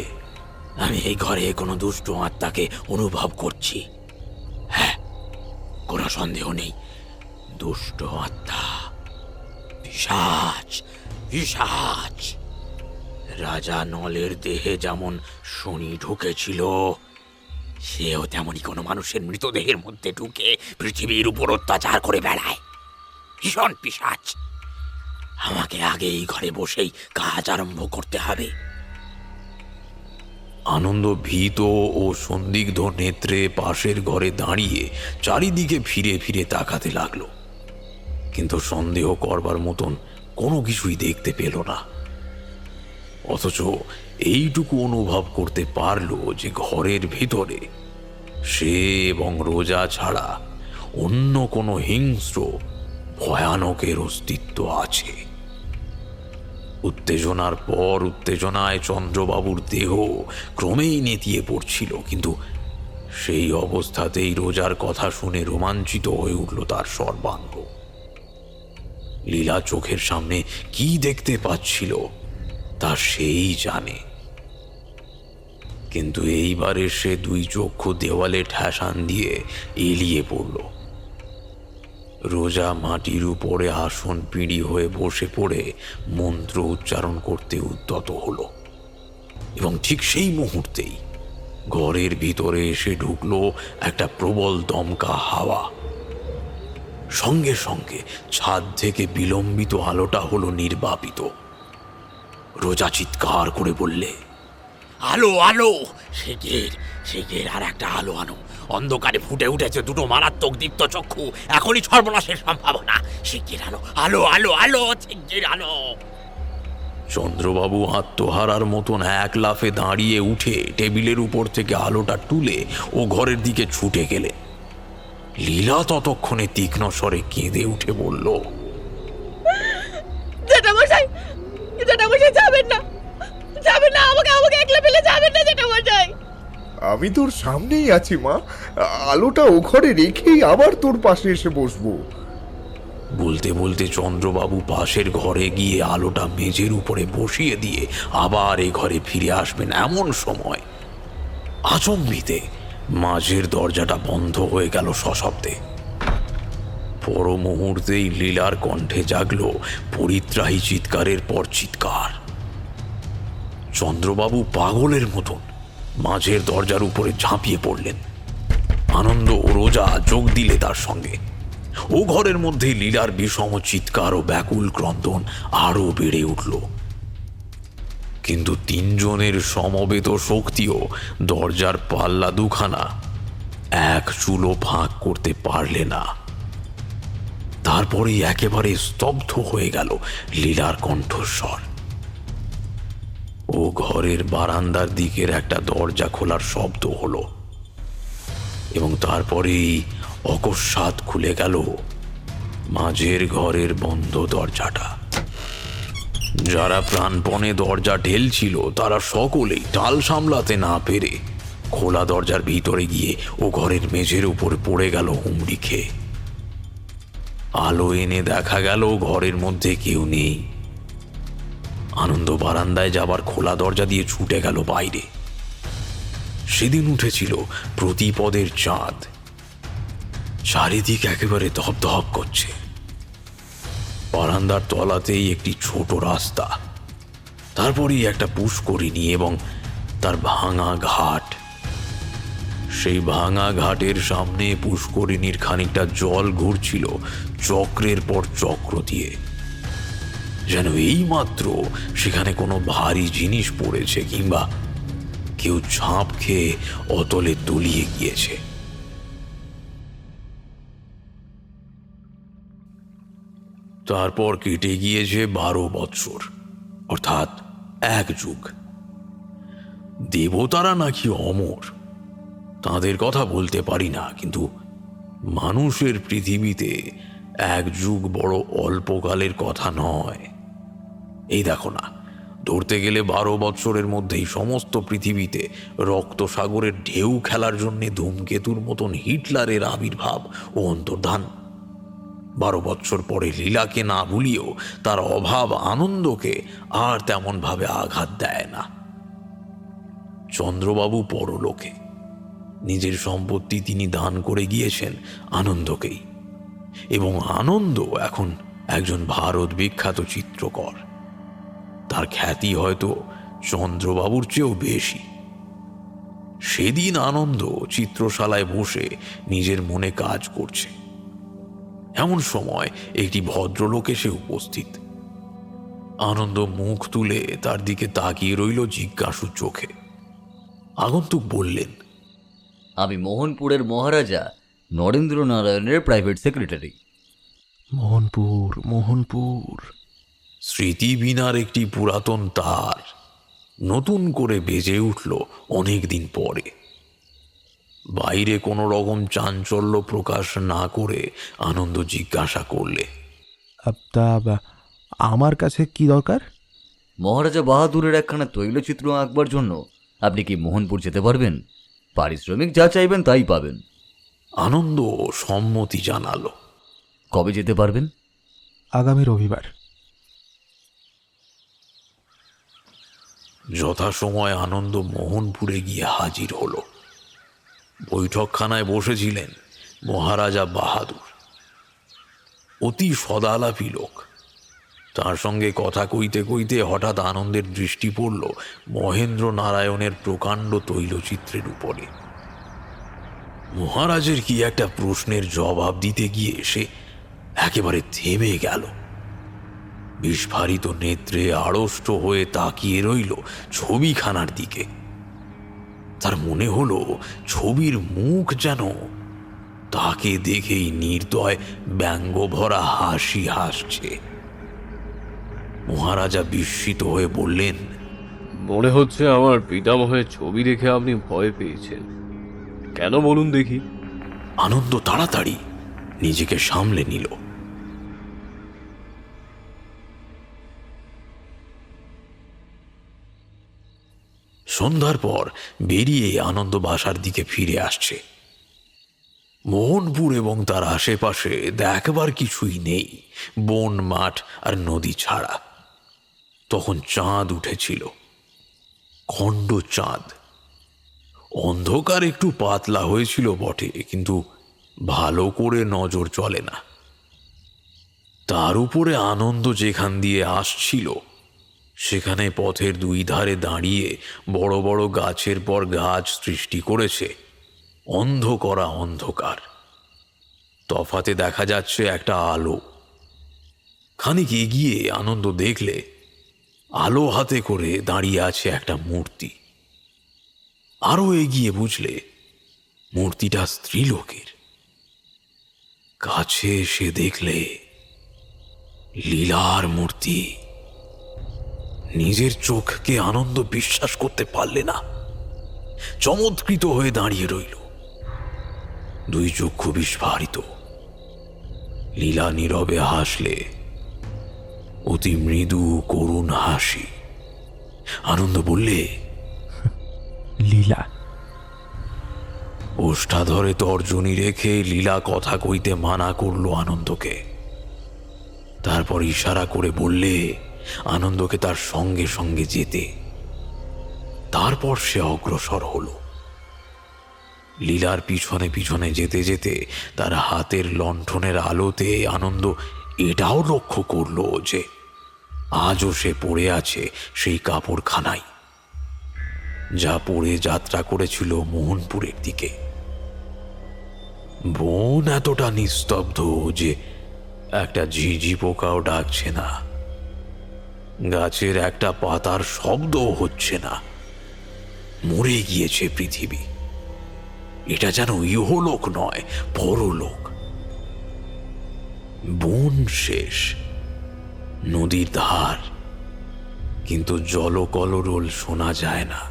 আমি এই ঘরে কোনো দুষ্ট আত্মাকে অনুভব করছি। হ্যাঁ, কোনো সন্দেহ নেই, দুষ্ট আত্মা, পিশাচ, পিশাচ। রাজা নলের দেহে যেমন শনি ঢুকেছিল, সেও তেমনই কোনো মানুষের মৃতদেহের মধ্যে ঢুকে পৃথিবীর উপর অত্যাচার করে বেড়ায়। ভীষণ পিশাচ। আমাকে আগে এই ঘরে বসেই কাজ আরম্ভ করতে হবে। আনন্দ ভীত ও সন্দিগ্ধ নেত্রে পাশের ঘরে দাঁড়িয়ে চারিদিকে ফিরে ফিরে তাকাতে লাগলো, কিন্তু সন্দেহ করবার মতন কোনো কিছুই দেখতে পেল না। অথচ এইটুকু অনুভব করতে পারল যে ঘরের ভিতরে সে এবং রোজা ছাড়া অন্য কোনো হিংস্র ভয়ানকের অস্তিত্ব আছে। উত্তেজনার পর উত্তেজনায় চন্দ্রবাবুর দেহ ক্রমেই নেতিয়ে পড়ছিল, কিন্তু সেই অবস্থাতেই রোজার কথা শুনে রোমাঞ্চিত হয়ে উঠল তার সর্বাঙ্গ। লীলা চোখের সামনে কি দেখতে পাচ্ছিল তা সেই জানে, কিন্তু এইবারে সে দুই চক্ষু দেওয়ালে ঠেসান দিয়ে এলিয়ে পড়ল। রোজা মাটির উপরে আসন পিঁড়ি হয়ে বসে পড়ে মন্ত্র উচ্চারণ করতে উদ্যত হলো, এবং ঠিক সেই মুহূর্তেই ঘরের ভিতরে এসে ঢুকলো একটা প্রবল দমকা হাওয়া। সঙ্গে সঙ্গে ছাদ থেকে বিলম্বিত আলোটা হলো নির্বাপিত। রোজা চিৎকার করে বললে, আলো, আলো, শিগগির, শিগগির আর একটা আলো আনো। অন্ধকারে ফুটে উঠেছে দুটো মারাত্মক দীপ্ত চক্ষু, এখনই সর্বনাশের সম্ভাবনা। শিগগির আলো, আলো, আলো, আলো, শিগগির আলো। চন্দ্রবাবু আত্মহারার মতন এক লাফে দাঁড়িয়ে উঠে টেবিলের উপর থেকে আলোটা তুলে ও ঘরের দিকে ছুটে গেলেন। লীলা ততক্ষণে তীক্ষ্ণ স্বরে কেঁদে উঠে বলল, জেঠামশাই, জেঠামশাই যাবেন না, যাবেন না, আমাকে আমাকে একলা ফেলে যাবেন না জেঠামশাই। আমি তোর সামনেই আছি মা, আলোটা ও ঘরে রেখেই আবার তোর পাশে এসে বসবো। বলতে বলতে চন্দ্রবাবু পাশের ঘরে গিয়ে আলোটা মেঝের উপরে বসিয়ে দিয়ে আবার এ ঘরে ফিরে আসবেন। এমন সময় আচম্বিতে মাঝের দরজাটা বন্ধ হয়ে গেল সশব্দে। পর মুহূর্তেই লীলার কণ্ঠে জাগল পরিত্রাহী চিৎকারের পর চিৎকার। চন্দ্রবাবু পাগলের মতন মাঝের দরজার উপরে ঝাঁপিয়ে পড়লেন। আনন্দ ও রোজা যোগ দিলে তার সঙ্গে। ও ঘরের মধ্যে লীলার বিষম চিৎকার ও ব্যাকুল ক্রন্দন আরো বেড়ে উঠল। কিন্তু তিনজনের সমবেত শক্তিও দরজার পাল্লা দুখানা এক চুলো ফাঁক করতে পারলে না। তারপরেই একেবারে স্তব্ধ হয়ে গেল লীলার কণ্ঠস্বর। ও ঘরের বারান্দার দিকের একটা দরজা খোলার শব্দ হলো এবং তারপরেই অকস্মাৎ খুলে গেল মাঝের ঘরের বন্ধ দরজাটা। যারা প্রাণপণে দরজা ঠেলছিল তারা সকলেই টাল সামলাতে না পেরে খোলা দরজার ভিতরে গিয়ে ও ঘরের মেঝের উপর পড়ে গেল হুমড়ি খেয়ে। আলো এনে দেখা গেল ঘরের মধ্যে কেউ নেই। আনন্দ বারান্দায় যাবার খোলা দরজা দিয়ে ছুটে গেল বাইরে। সেদিন উঠেছিল প্রতিপদের চাঁদ। চারিদিক একেবারে ধপধপ করছে। বারান্দার তলাতেই একটি ছোট রাস্তা, তারপরেই একটা পুষ্করিণী এবং তার ভাঙা ঘাট। সেই ভাঙা ঘাটের সামনে পুষ্করিণীর খানিকটা জল ঘুরছিল চক্রের পর চক্র দিয়ে, যেন এইমাত্র সেখানে কোনো ভারী জিনিস পড়েছে কিংবা কেউ ঝাঁপ খেয়ে অতলে তলিয়ে গিয়েছে। তারপর কেটে গিয়েছে 12 বৎসর, অর্থাৎ 1 যুগ। দেবতারা নাকি অমর, তাদের কথা বলতে পারি না, কিন্তু মানুষের পৃথিবীতে 1 যুগ বড় অল্পকালের কথা নয়। এই দেখো না, ধরতে গেলে 12 বৎসরের মধ্যেই সমস্ত পৃথিবীতে রক্তসাগরের ঢেউ খেলার জন্য ধূমকেতুর মতন হিটলারের আবির্ভাব ও অন্তর্ধান। 12 বৎসর পরে লীলাকে না ভুলিয়েও তার অভাব আনন্দকে আর তেমন ভাবে আঘাত দেয় না। চন্দ্রবাবু পরলোকে, নিজের সম্পত্তি তিনি দান করে গিয়েছেন আনন্দকেই, এবং আনন্দ এখন একজন ভারত বিখ্যাত চিত্রকর। তার খ্যাতি হয়তো চন্দ্রবাবুর চেয়েও বেশি। সেদিন আনন্দ চিত্রশালায় বসে নিজের মনে কাজ করছে। এমন সময় একটি ভদ্রলোক এসে উপস্থিত। আনন্দ মুখ তুলে তার দিকে তাকিয়ে রইল জিজ্ঞাসু চোখে। আগন্তুক বললেন, আমি মোহনপুরের মহারাজা নরেন্দ্র নারায়ণের প্রাইভেট সেক্রেটারি। মোহনপুর, মোহনপুর। স্মৃতিবীণার একটি পুরাতন তার নতুন করে বেজে উঠল অনেক দিন পরে। বাইরে কোনো রকম চাঞ্চল্য প্রকাশ না করে আনন্দ জিজ্ঞাসা করলে, তা আমার কাছে কি দরকার? মহারাজা বাহাদুরের একখানা তৈলচিত্র আঁকবার জন্য আপনি কি মোহনপুর যেতে পারবেন? পারিশ্রমিক যা চাইবেন তাই পাবেন। আনন্দ সম্মতি জানালো। কবে যেতে পারবেন? আগামী রবিবার। যথাসময় আনন্দ মোহনপুরে গিয়ে হাজির হলো। বৈঠকখানায় বসেছিলেন মহারাজা বাহাদুর। অতি সদালাপী লোক। তার সঙ্গে কথা কইতে কইতে হঠাৎ আনন্দের দৃষ্টি পড়ল মহেন্দ্র নারায়ণের প্রকাণ্ড তৈলচিত্রের উপরে। মহারাজের কি একটা প্রশ্নের জবাব দিতে গিয়ে সে একেবারে থেমে গেল। বিস্ফারিত নেত্রে আড়ষ্ট হয়ে তাকিয়ে রইল ছবিখানার দিকে। তার মনে হলো ছবির মুখ যেন তাকে দেখেই নির্দয় ব্যঙ্গভরা হাসি হাসছে। মহারাজা বিস্মিত হয়ে বললেন, মনে হচ্ছে আমার পিতামহের ছবি দেখে আপনি ভয় পেয়েছেন। কেন বলুন দেখি? আনন্দ তাড়াতাড়ি নিজেকে সামলে নিল। সন্ধ্যার পর বেরিয়ে আনন্দ বাসার দিকে ফিরে আসছে। মোহনপুর এবং তার আশেপাশে দেখবার কিছুই নেই, বন, মাঠ আর নদী ছাড়া। তখন চাঁদ উঠেছিল, খণ্ড চাঁদ। অন্ধকার একটু পাতলা হয়েছিল বটে, কিন্তু ভালো করে নজর চলে না। তার উপরে আনন্দ যেখান দিয়ে আসছিল সেখানে পথের দুই ধারে দাঁড়িয়ে বড় বড় গাছের পর গাছ সৃষ্টি করেছে অন্ধ করা অন্ধকার। তফাতে দেখা যাচ্ছে একটা আলো। খানিক এগিয়ে আনন্দ দেখলে আলো হাতে করে দাঁড়িয়ে আছে একটা মূর্তি। আরো এগিয়ে বুঝলে মূর্তিটা স্ত্রীলোকের। কাছে এসে দেখলে লীলার মূর্তি। নিজের চোখকে আনন্দ বিশ্বাস করতে পারলে না, চমৎকৃত হয়ে দাঁড়িয়ে রইল, দুই চক্ষু বিস্ফারিত। লীলা নীরবে হাসলে, অতি মৃদু করুণ হাসি। আনন্দ বললে, লীলা। ওষ্ঠাধরে তর্জনী রেখে লীলা কথা কইতে মানা করলো আনন্দকে। তারপর ইশারা করে বললে আনন্দকে তার সঙ্গে সঙ্গে যেতে। তারপর সে অগ্রসর হল। লীলার পিছনে পিছনে যেতে যেতে তার হাতের লণ্ঠনের আলোতে আনন্দ এটাও লক্ষ্য করল যে আজও সে পড়ে আছে সেই কাপড়খানায়, যা পরে যাত্রা করেছিল মোহনপুরের দিকে। বন এতটা নিস্তব্ধ যে একটা ঝিঝি পোকাও ডাকছে না, গাছের একটা পাতার শব্দও হচ্ছে না। মরে গিয়েছে পৃথিবী। এটা যেন ইহলোক নয়, পরলোক। বন শেষ, নদীর ধার, কিন্তু জলকলরোল শোনা যায় না।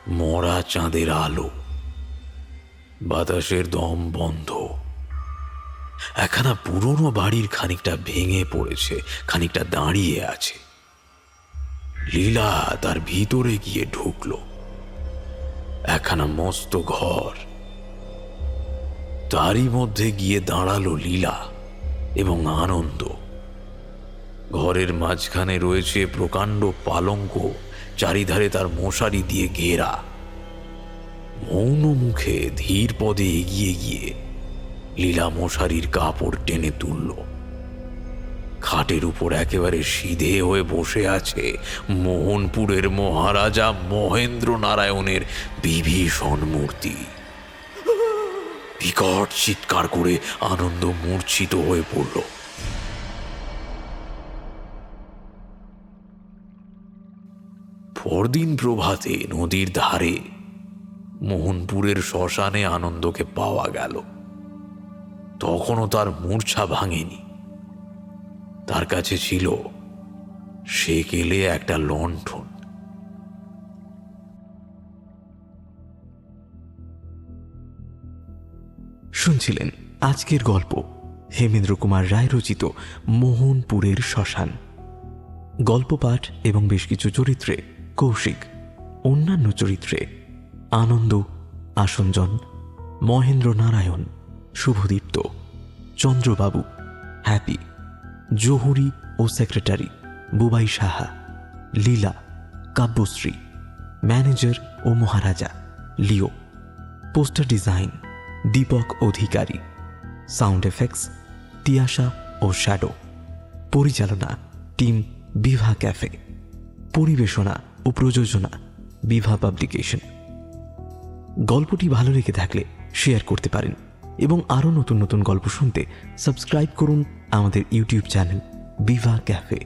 মরা চাঁদের আলো, বাতাসের দম বন্ধ। একখানা পুরনো বাড়ির খানিকটা ভেঙে পড়েছে, খানিকটা দাঁড়িয়ে আছে। লীলা তার ভিতরে গিয়ে ঢুকল। একখানা মস্ত ঘর, তারই মধ্যে গিয়ে দাঁড়ালো লীলা এবং আনন্দ। ঘরের মাঝখানে রয়েছে প্রকাণ্ড পালঙ্ক, চারিধারে তার মশারি দিয়ে ঘেরা। মৌন মুখে ধীর পদে এগিয়ে গিয়ে লীলা মশারির কাপড় টেনে তুলল। খাটের উপর একেবারে সিধে হয়ে বসে আছে মোহনপুরের মহারাজা মহেন্দ্র নারায়ণের বিভীষণ মূর্তি। বিকট চিৎকার করে আনন্দ মূর্ছিত হয়ে পড়ল। পরদিন প্রভাতে নদীর ধারে মোহনপুরের শ্মশানে আনন্দকে পাওয়া গেল। তখনও তার মূর্ছা ভাঙেনি। তার কাছে ছিল সেকেলে একটা লণ্ঠন। শুনছিলেন আজকের গল্প হেমেন্দ্র কুমার রায় রচিত মোহনপুরের শ্মশান। গল্প পাঠ এবং বেশ কিছু চরিত্রে কৌশিক, অন্যান্য চরিত্রে আনন্দ, আসঞ্জন, মহেন্দ্র নারায়ণ, শুভদীপ্ত, চন্দ্রবাবু, হ্যাপি, জহুরি ও সেক্রেটারি বুবাই সাহা, লীলা, কাব্যশ্রী, ম্যানেজার ও মহারাজা লিও, পোস্টার ডিজাইন দীপক অধিকারী, সাউন্ড এফেক্টস তিয়াশা ও শ্যাডো, পরিচালনা টিম বিভা ক্যাফে, পরিবেশনা ও প্রযোজনা বিভা পাবলিকেশন। গল্পটি ভালো লেগে থাকলে শেয়ার করতে পারেন এবং আরও নতুন নতুন গল্প শুনতে সাবস্ক্রাইব করুন আমাদের ইউটিউব চ্যানেল বিভা ক্যাফে।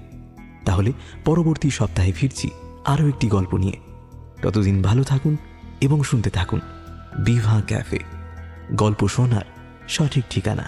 তাহলে পরবর্তী সপ্তাহে ফিরছি আরও একটি গল্প নিয়ে। ততদিন ভালো থাকুন এবং শুনতে থাকুন বিভা ক্যাফে, গল্প শোনার সঠিক ঠিকানা।